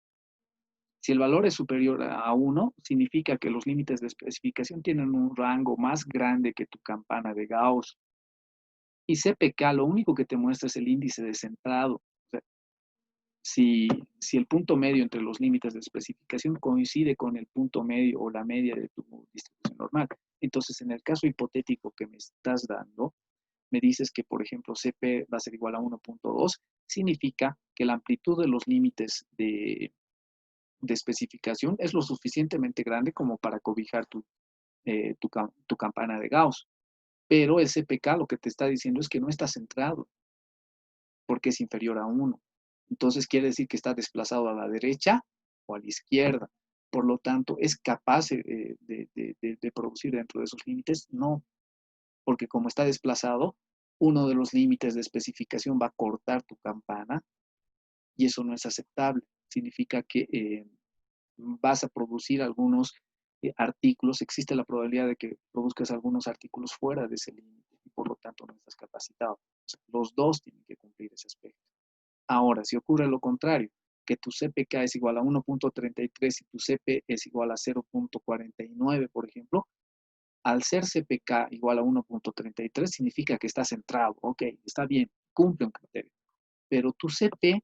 Si el valor es superior a 1, significa que los límites de especificación tienen un rango más grande que tu campana de Gauss. Y CPK lo único que te muestra es el índice de centrado. O sea, si el punto medio entre los límites de especificación coincide con el punto medio o la media de tu distribución normal. Entonces, en el caso hipotético que me estás dando, me dices que, por ejemplo, CP va a ser igual a 1.2, significa que la amplitud de los límites de especificación es lo suficientemente grande como para cobijar tu campana de Gauss. Pero el CPK lo que te está diciendo es que no está centrado, porque es inferior a 1. Entonces quiere decir que está desplazado a la derecha o a la izquierda. Por lo tanto, ¿es capaz de producir dentro de esos límites? No, porque como está desplazado, uno de los límites de especificación va a cortar tu campana y eso no es aceptable. Significa que vas a producir algunos artículos, existe la probabilidad de que produzcas algunos artículos fuera de ese límite y por lo tanto no estás capacitado. O sea, los dos tienen que cumplir ese aspecto. Ahora, si ocurre lo contrario, que tu CPK es igual a 1.33 y tu CP es igual a 0.49, por ejemplo, al ser CPK igual a 1.33 significa que está centrado. Ok, está bien, cumple un criterio. Pero tu CP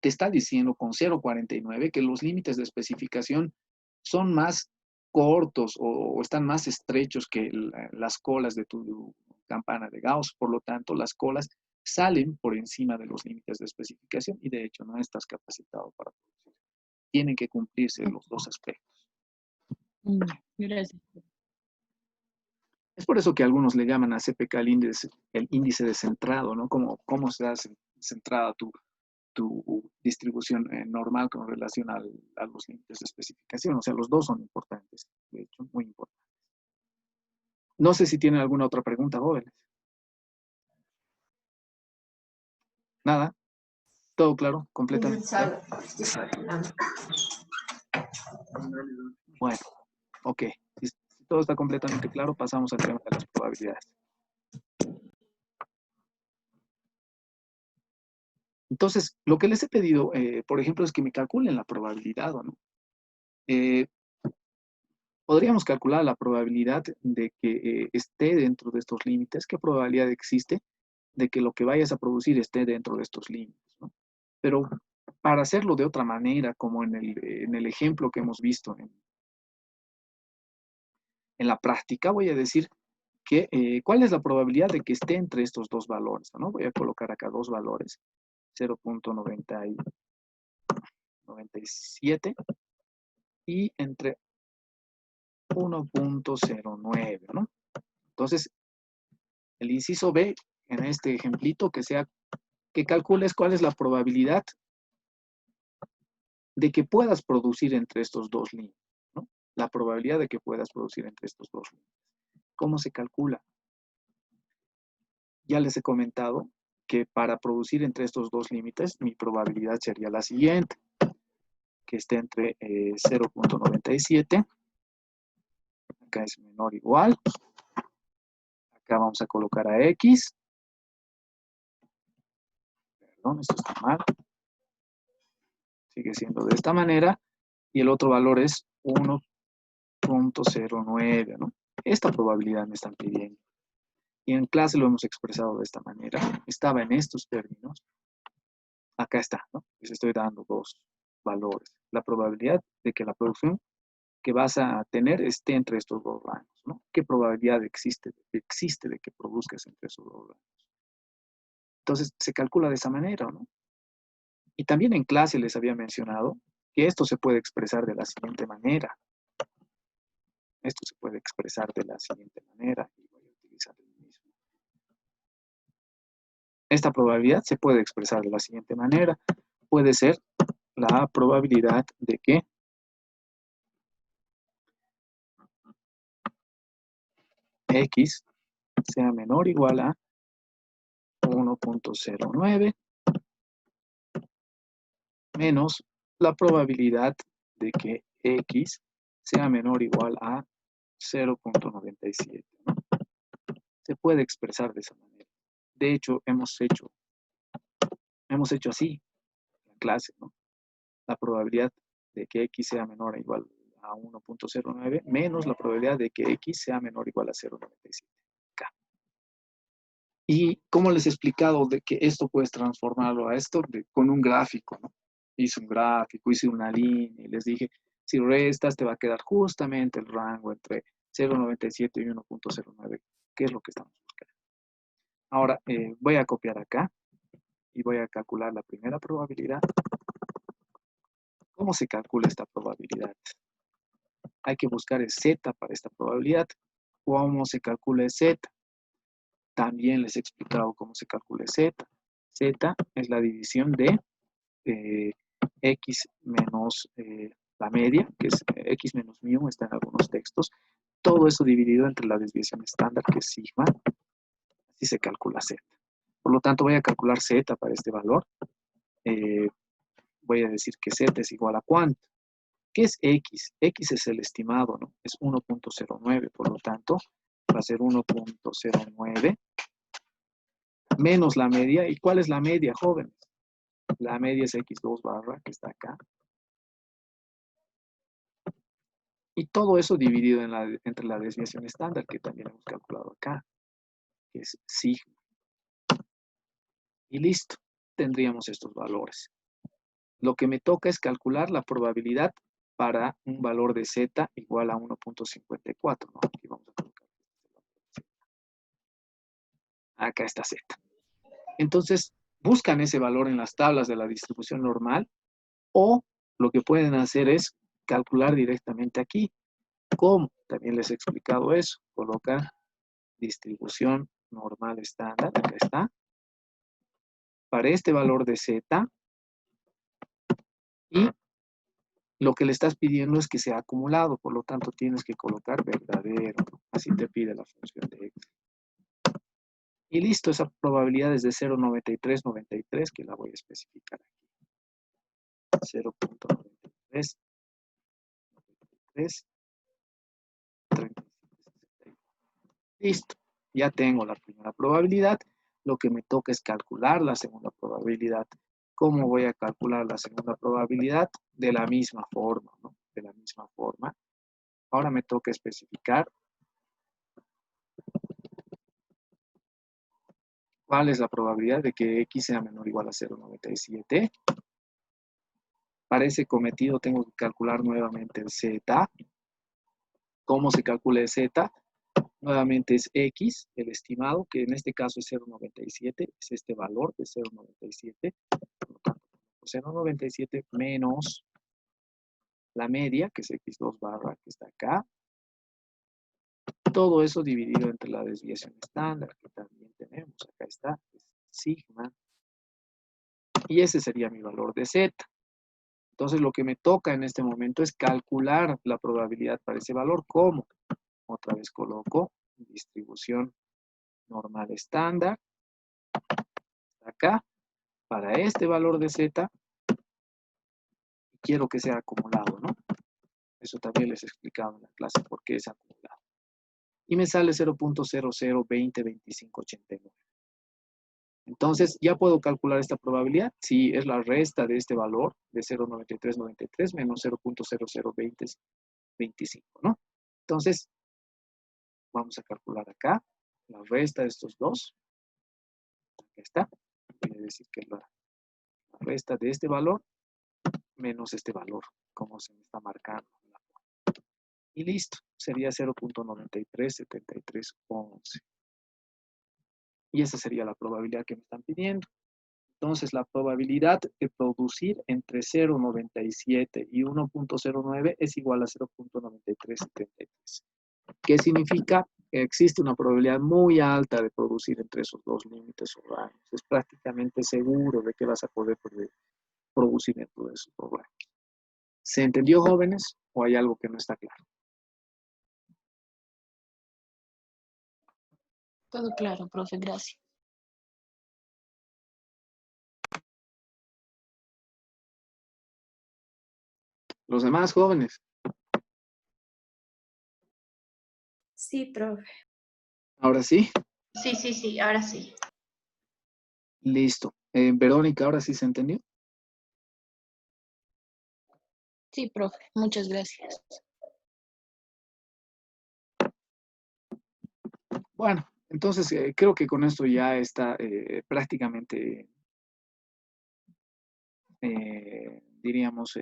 te está diciendo con 0.49 que los límites de especificación son más cortos o están más estrechos que las colas de tu campana de Gauss. Por lo tanto, las colas salen por encima de los límites de especificación y de hecho no estás capacitado para producir. Tienen que cumplirse los dos aspectos. Gracias. Es por eso que algunos le llaman a CPK el índice de centrado, ¿no? Cómo se da centrada tu distribución normal con relación a los límites de especificación. O sea, los dos son importantes, de hecho, muy importantes. No sé si tienen alguna otra pregunta, jóvenes. Nada. ¿Todo claro? Completamente claro. Bueno, ok. Si todo está completamente claro, pasamos al tema de las probabilidades. Entonces, lo que les he pedido, por ejemplo, es que me calculen la probabilidad, ¿o no? Podríamos calcular la probabilidad de que esté dentro de estos límites. ¿Qué probabilidad existe de que lo que vayas a producir esté dentro de estos límites, ¿no? Pero para hacerlo de otra manera, como en el ejemplo que hemos visto en la práctica, voy a decir que cuál es la probabilidad de que esté entre estos dos valores, ¿no? Voy a colocar acá dos valores, 0.97 y entre 1.09, ¿no? Entonces, el inciso B, en este ejemplito, que calcules cuál es la probabilidad de que puedas producir entre estos dos límites, ¿no? La probabilidad de que puedas producir entre estos dos límites. ¿Cómo se calcula? Ya les he comentado que para producir entre estos dos límites, mi probabilidad sería la siguiente, que esté entre 0.97, acá es menor o igual, acá vamos a colocar a X, perdón, esto está mal, sigue siendo de esta manera, y el otro valor es 1.09, ¿no? Esta probabilidad me están pidiendo. Y en clase lo hemos expresado de esta manera. Estaba en estos términos. Acá está, ¿no? Les estoy dando dos valores. La probabilidad de que la producción que vas a tener esté entre estos dos rangos, ¿no? ¿Qué probabilidad existe de que produzcas entre esos dos rangos? Entonces, se calcula de esa manera, ¿no? Y también en clase les había mencionado que esto se puede expresar de la siguiente manera. Esto se puede expresar de la siguiente manera. Y voy a utilizar el mismo. Esta probabilidad se puede expresar de la siguiente manera. Puede ser la probabilidad de que X sea menor o igual a 1.09 menos la probabilidad de que X sea menor o igual a 0.97, ¿no? Se puede expresar de esa manera. De hecho, hemos hecho así en clase, ¿no? La probabilidad de que X sea menor o igual a 1.09 menos la probabilidad de que X sea menor o igual a 0.97. Y como les he explicado de que esto puedes transformarlo a esto con un gráfico, ¿no? Hice un gráfico, hice una línea y les dije, si restas te va a quedar justamente el rango entre 0.97 y 1.09, que es lo que estamos buscando. Ahora voy a copiar acá y voy a calcular la primera probabilidad. ¿Cómo se calcula esta probabilidad? Hay que buscar el Z para esta probabilidad. ¿Cómo se calcula el Z? También les he explicado cómo se calcula Z. Z es la división de X menos la media, que es X menos mu, está en algunos textos. Todo eso dividido entre la desviación estándar, que es sigma. Así se calcula Z. Por lo tanto, voy a calcular Z para este valor. Voy a decir que Z es igual a ¿cuánto? ¿Qué es X? X es el estimado, ¿no? Es 1.09, por lo tanto, va a ser 1.09 menos la media. ¿Y cuál es la media, jóvenes? La media es X2 barra, que está acá. Y todo eso dividido entre la desviación estándar, que también hemos calculado acá, que es sigma. Y listo, tendríamos estos valores. Lo que me toca es calcular la probabilidad para un valor de Z igual a 1.54, ¿no? Aquí vamos a colocar. Acá está Z. Entonces, buscan ese valor en las tablas de la distribución normal, o lo que pueden hacer es calcular directamente aquí. ¿Cómo? También les he explicado eso. Colocan distribución normal estándar, acá está. Para este valor de Z, y lo que le estás pidiendo es que sea acumulado, por lo tanto tienes que colocar verdadero. Así te pide la función de X. Y listo, esa probabilidad es de 0.9393, que la voy a especificar aquí. 0.93, 93, 35. Listo, ya tengo la primera probabilidad. Lo que me toca es calcular la segunda probabilidad. ¿Cómo voy a calcular la segunda probabilidad? De la misma forma, ¿no? De la misma forma. Ahora me toca especificar cuál es la probabilidad de que x sea menor o igual a 0.97. Para ese cometido tengo que calcular nuevamente el z. ¿Cómo se calcula el z? Nuevamente es x, el estimado, que en este caso es 0.97, es este valor de 0.97. Por lo tanto, 0.97 menos la media, que es x2 barra, que está acá. Todo eso dividido entre la desviación estándar, que también tenemos. Acá está, es sigma. Y ese sería mi valor de z. Entonces, lo que me toca en este momento es calcular la probabilidad para ese valor. ¿Cómo? Otra vez coloco distribución normal estándar. Acá, para este valor de z, quiero que sea acumulado, ¿no? Eso también les he explicado en la clase por qué es acumulado. Y me sale 0.00202589. Entonces, ¿ya puedo calcular esta probabilidad? Sí, es la resta de este valor de 0.9393 menos 0.002025, ¿no? Entonces, vamos a calcular acá la resta de estos dos. Acá está. Quiere decir que la resta de este valor menos este valor, como se me está marcando. Y listo, sería 0.937311. Y esa sería la probabilidad que me están pidiendo. Entonces, la probabilidad de producir entre 0.97 y 1.09 es igual a 0.9373. ¿Qué significa? Que existe una probabilidad muy alta de producir entre esos dos límites o rangos. Es prácticamente seguro de que vas a poder producir dentro de esos dos rangos. ¿Se entendió, jóvenes? ¿O hay algo que no está claro? Todo claro, profe, gracias. Los demás jóvenes. Sí, profe. Ahora sí. Sí, ahora sí. Listo. Verónica, ¿ahora sí se entendió? Sí, profe, muchas gracias. Bueno, entonces creo que con esto ya está prácticamente, diríamos,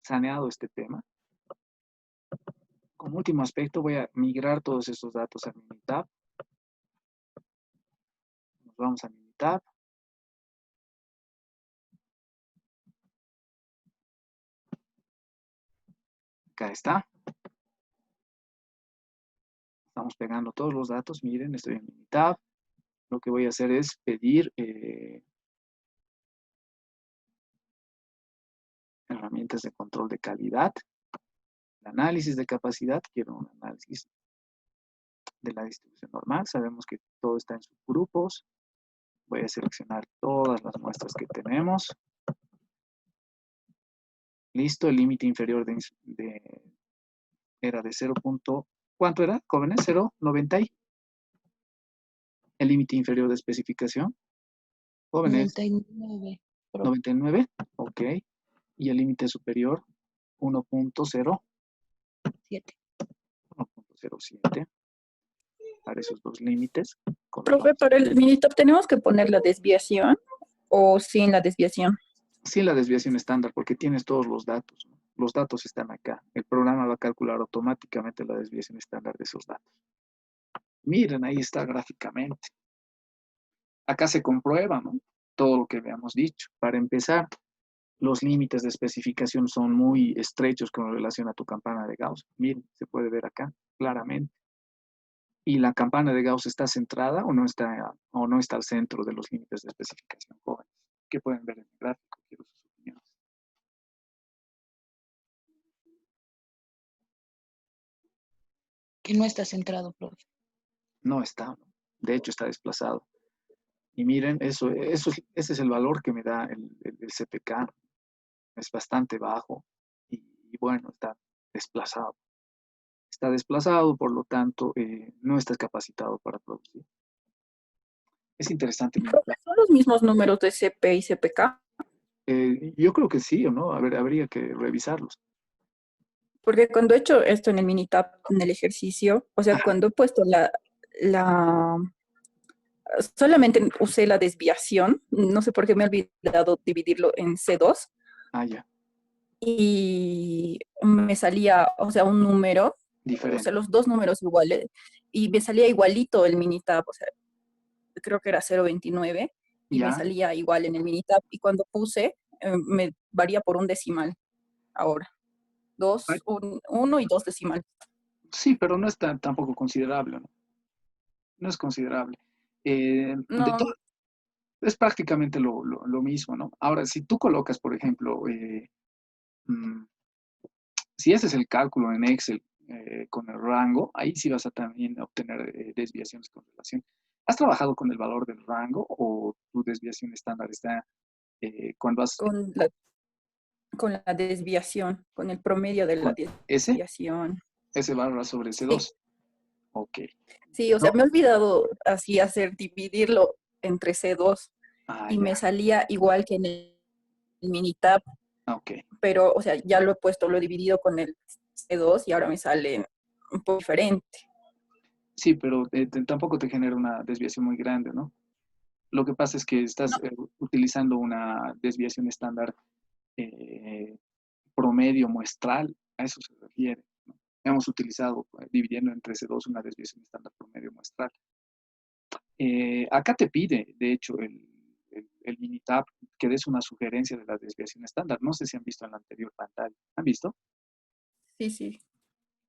saneado este tema. Como último aspecto, voy a migrar todos estos datos a Minitab. Nos vamos a Minitab. Acá está. Estamos pegando todos los datos. Miren, estoy en Minitab. Lo que voy a hacer es pedir herramientas de control de calidad. El análisis de capacidad. Quiero un análisis de la distribución normal. Sabemos que todo está en subgrupos. Voy a seleccionar todas las muestras que tenemos. Listo, el límite inferior era de 0. ¿Cuánto era, jóvenes? 0.90. El límite inferior de especificación. Jóvenes. 99. 99. Ok. Y el límite superior, 1.0. 7. 1.07. Para esos dos límites. Profe, para el Minitab tenemos que poner la desviación o sin la desviación. Sin la desviación estándar, porque tienes todos los datos, ¿no? Los datos están acá. El programa va a calcular automáticamente la desviación estándar de esos datos. Miren, ahí está gráficamente. Acá se comprueba, ¿no? Todo lo que habíamos dicho. Para empezar, los límites de especificación son muy estrechos con relación a tu campana de Gauss. Miren, se puede ver acá claramente. ¿Y la campana de Gauss está centrada o no está al centro de los límites de especificación, jóvenes? ¿Qué pueden ver en el gráfico? Quiero sus opiniones. que no está centrado, profe. No está, de hecho está desplazado. Y miren, ese es el valor que me da el CPK. Es bastante bajo y bueno, está desplazado. Está desplazado, por lo tanto, no está capacitado para producir. Es interesante. Profe, ¿son los mismos números de CP y CPK? Yo creo que sí, ¿o no? Habría que revisarlos. Porque cuando he hecho esto en el Minitab, en el ejercicio, o sea, Ajá. cuando he puesto la solamente usé la desviación, no sé por qué me he olvidado dividirlo en C2 Ah, ya. y me salía, o sea, un número, o Diferente. sea, los dos números iguales, y me salía igualito el Minitab, o sea, creo que era 0,29 y me Ya. salía igual en el Minitab, y cuando puse, me varía por un decimal ahora. Ay, 1 y 2 decimales. sí, pero no es tampoco considerable, ¿no? No es considerable. No, Es prácticamente lo mismo, ¿no? Ahora, si tú colocas, por ejemplo, mm, si ese es el cálculo en Excel con el rango, ahí sí vas a también obtener desviaciones con relación. ¿Has trabajado con el valor del rango o tu desviación estándar está cuando has con la, con la desviación, con el promedio de la con desviación. ese barra sobre ese Sí, 2? Ok. sí, o sea, No. me he olvidado así hacer, dividirlo entre C2 Ah, y me ya. salía igual que en el Minitab, Ok. pero, o sea, ya lo he puesto, lo he dividido con el C2 y ahora me sale un poco diferente. Sí, pero tampoco te genera una desviación muy grande, ¿no? Lo que pasa es que estás No, utilizando una desviación estándar eh, promedio muestral, a eso se refiere, ¿no? Hemos utilizado, dividiendo entre C2, una desviación estándar promedio muestral. Acá te pide, de hecho, el Minitab que des una sugerencia de la desviación estándar. No sé si han visto en la anterior pantalla. ¿Han visto? sí, sí,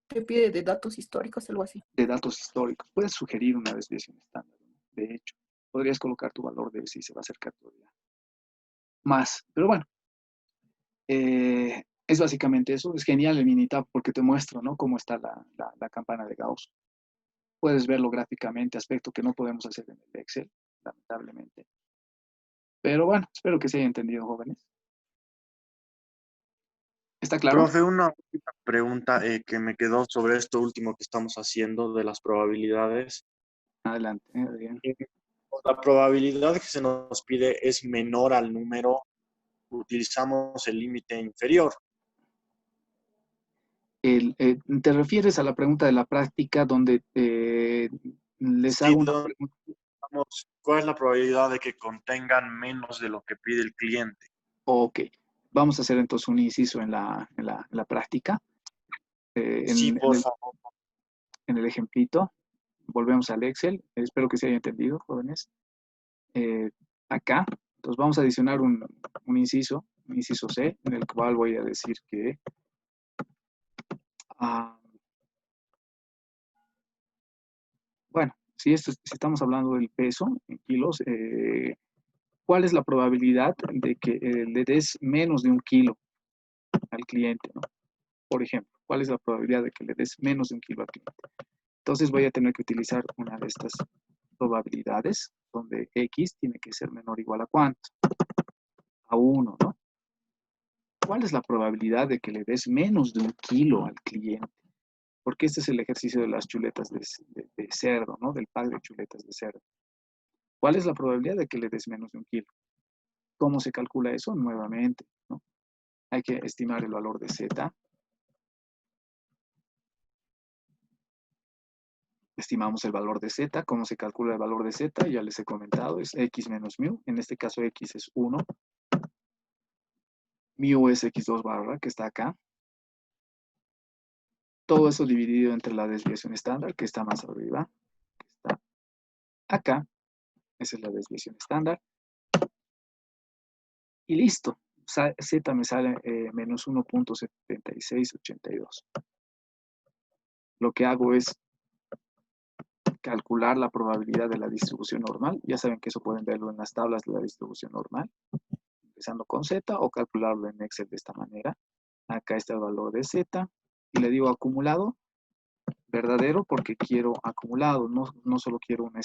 te pide de datos históricos, algo así. De datos históricos. Puedes sugerir una desviación estándar, ¿no? De hecho, podrías colocar tu valor de si se va a acercar todavía más. Pero bueno, es básicamente eso. Es genial el Minitab porque te muestra, ¿no?, cómo está la campana de Gauss. Puedes verlo gráficamente, aspecto que no podemos hacer en el Excel, lamentablemente. Pero bueno, espero que se haya entendido, jóvenes. ¿Está claro? Profe, una última pregunta que me quedó sobre esto último que estamos haciendo de las probabilidades. Adelante, Adrián. La probabilidad que se nos pide es menor al número, utilizamos el límite inferior. ¿Te refieres a la pregunta de la práctica donde les Sí, hago una donde pregunta? vamos, ¿cuál es la probabilidad de que contengan menos de lo que pide el cliente? Ok, vamos a hacer entonces un inciso en la práctica. Eh, Sí, en, en por el, favor. en el ejemplito, volvemos al Excel. Espero que se haya entendido, jóvenes. Acá, entonces vamos a adicionar un inciso C, en el cual voy a decir que bueno, si estamos hablando del peso en kilos, ¿cuál es la probabilidad de que le des menos de 1 kilo al cliente, ¿no? Por ejemplo, ¿cuál es la probabilidad de que le des menos de 1 kilo al cliente? Entonces voy a tener que utilizar una de estas probabilidades, donde X tiene que ser menor o igual a ¿cuánto? A 1, ¿no? ¿Cuál es la probabilidad de que le des menos de 1 kilo al cliente? Porque este es el ejercicio de las chuletas de cerdo, ¿no? Del pack de chuletas de cerdo. ¿Cuál es la probabilidad de que le des menos de 1 kilo? ¿Cómo se calcula eso? Nuevamente, ¿no? Hay que estimar el valor de Z. Estimamos el valor de Z. ¿Cómo se calcula el valor de Z? Ya les he comentado, es X menos mu. En este caso X es 1. Mu es X2 barra, que está acá. Todo eso dividido entre la desviación estándar, que está más arriba, que está acá. Esa es la desviación estándar. Y listo. Z me sale menos 1.7682. Lo que hago es calcular la probabilidad de la distribución normal. Ya saben que eso pueden verlo en las tablas de la distribución normal, empezando con Z, o calcularlo en Excel de esta manera. Acá está el valor de Z, y le digo acumulado, verdadero porque quiero acumulado, no solo quiero una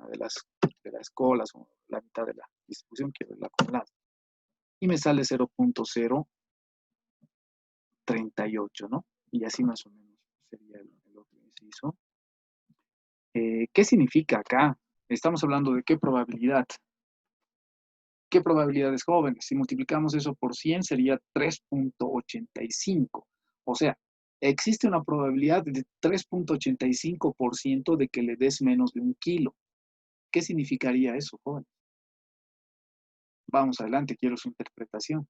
de las colas o la mitad de la distribución, quiero el acumulado. Y me sale 0.038, ¿no? Y así más o menos sería el otro inciso. ¿Qué significa acá? Estamos hablando de qué probabilidad. ¿Qué probabilidades jóvenes? Si multiplicamos eso por 100 sería 3.85. O sea, existe una probabilidad de 3.85% de que le des menos de 1 kilo. ¿Qué significaría eso, joven? Vamos adelante, quiero su interpretación.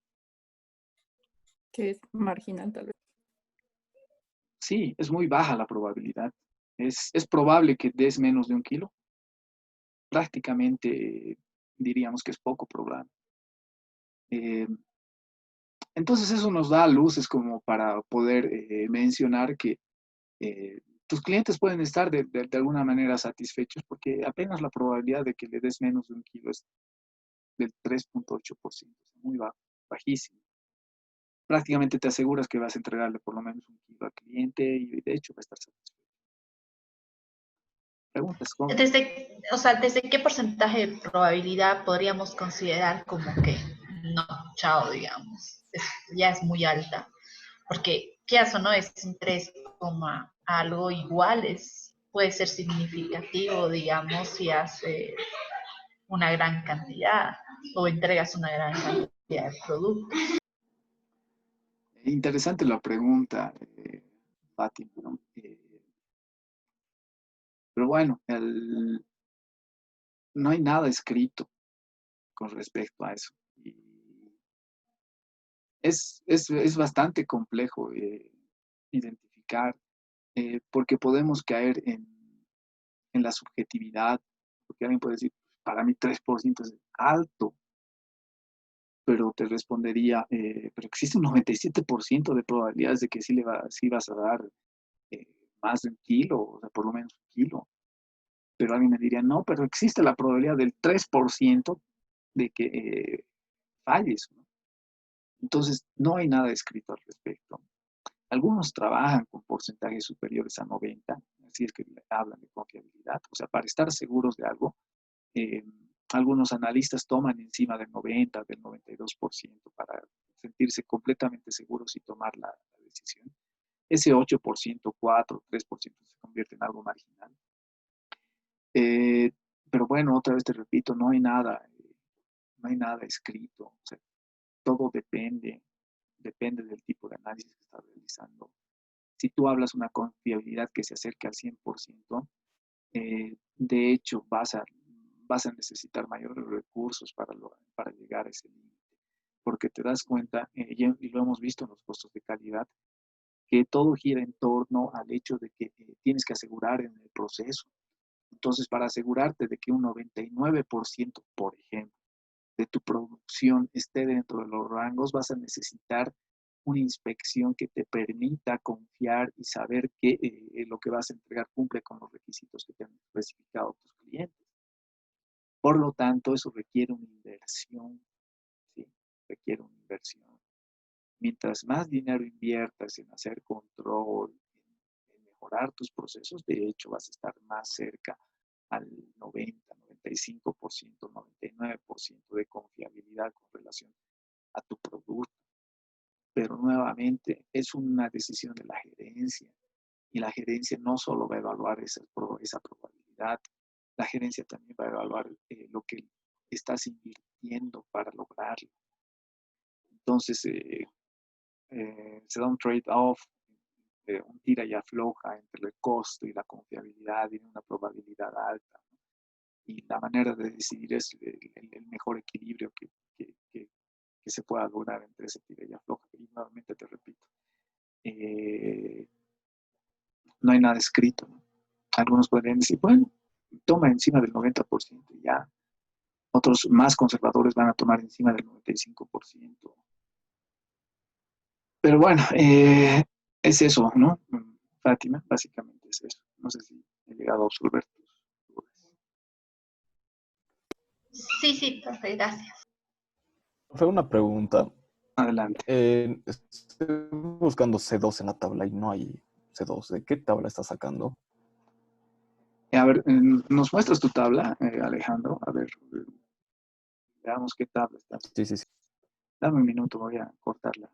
Que es marginal tal vez. Sí, es muy baja la probabilidad. Es probable que des menos de 1 kilo. Prácticamente diríamos que es poco probable. Entonces eso nos da luces como para poder mencionar que tus clientes pueden estar de alguna manera satisfechos porque apenas la probabilidad de que le des menos de 1 kilo es del 3.8%, es muy bajo, bajísimo. Prácticamente te aseguras que vas a entregarle por lo menos 1 kilo al cliente y de hecho va a estar satisfecho. ¿Preguntas? ¿Cómo? ¿Desde qué porcentaje de probabilidad podríamos considerar como que no, chao, digamos? Ya es muy alta. Porque, ¿qué o no? Es un 3, algo igual, puede ser significativo, digamos, si hace una gran cantidad o entregas una gran cantidad de productos. Interesante la pregunta, Fátima, ¿no? Pero bueno, no hay nada escrito con respecto a eso. Y es bastante complejo identificar, porque podemos caer en la subjetividad, porque alguien puede decir, para mí 3% es alto, pero te respondería, pero existe un 97% de probabilidades de que sí vas a dar más de 1 kilo, o sea, por lo menos 1 kilo. Pero alguien me diría, no, pero existe la probabilidad del 3% de que falles, ¿no? Entonces, no hay nada escrito al respecto. Algunos trabajan con porcentajes superiores a 90, así es que hablan de confiabilidad. O sea, para estar seguros de algo, eh, algunos analistas toman encima del 90, del 92% para sentirse completamente seguros y tomar la decisión. Ese 8%, 4, 3% se convierte en algo marginal. Pero bueno, otra vez te repito, no hay nada escrito. O sea, todo depende del tipo de análisis que estás realizando. Si tú hablas una confiabilidad que se acerque al 100%, de hecho vas a necesitar mayores recursos para llegar a ese límite. Porque te das cuenta, y lo hemos visto en los costos de calidad, que todo gira en torno al hecho de que tienes que asegurar en el proceso. Entonces, para asegurarte de que un 99%, por ejemplo, de tu producción esté dentro de los rangos, vas a necesitar una inspección que te permita confiar y saber que lo que vas a entregar cumple con los requisitos que te han especificado tus clientes. Por lo tanto, eso requiere una inversión, ¿sí? Requiere una inversión. Mientras más dinero inviertas en hacer control, en mejorar tus procesos, de hecho vas a estar más cerca al 90, 95%, 99% de confiabilidad con relación a tu producto. Pero nuevamente es una decisión de la gerencia y la gerencia no solo va a evaluar esa probabilidad, la gerencia también va a evaluar lo que estás invirtiendo para lograrlo. Entonces, se da un trade-off, un tira y afloja entre el costo y la confiabilidad y una probabilidad alta, ¿no? Y la manera de decidir es el mejor equilibrio que se pueda lograr entre ese tira y afloja. Y nuevamente te repito, no hay nada escrito, ¿no? Algunos podrían decir, bueno, toma encima del 90% y ya. Otros más conservadores van a tomar encima del 95%. Pero bueno, es eso, ¿no? Fátima, básicamente es eso. No sé si he llegado a absolver tus dudas. Sí, perfecto, gracias. Fue una pregunta. Adelante. Estoy buscando C2 en la tabla y no hay C2. ¿De qué tabla estás sacando? A ver, ¿nos muestras tu tabla, Alejandro? A ver, veamos qué tabla está. Sí, sí, sí. Dame un minuto, voy a cortarla.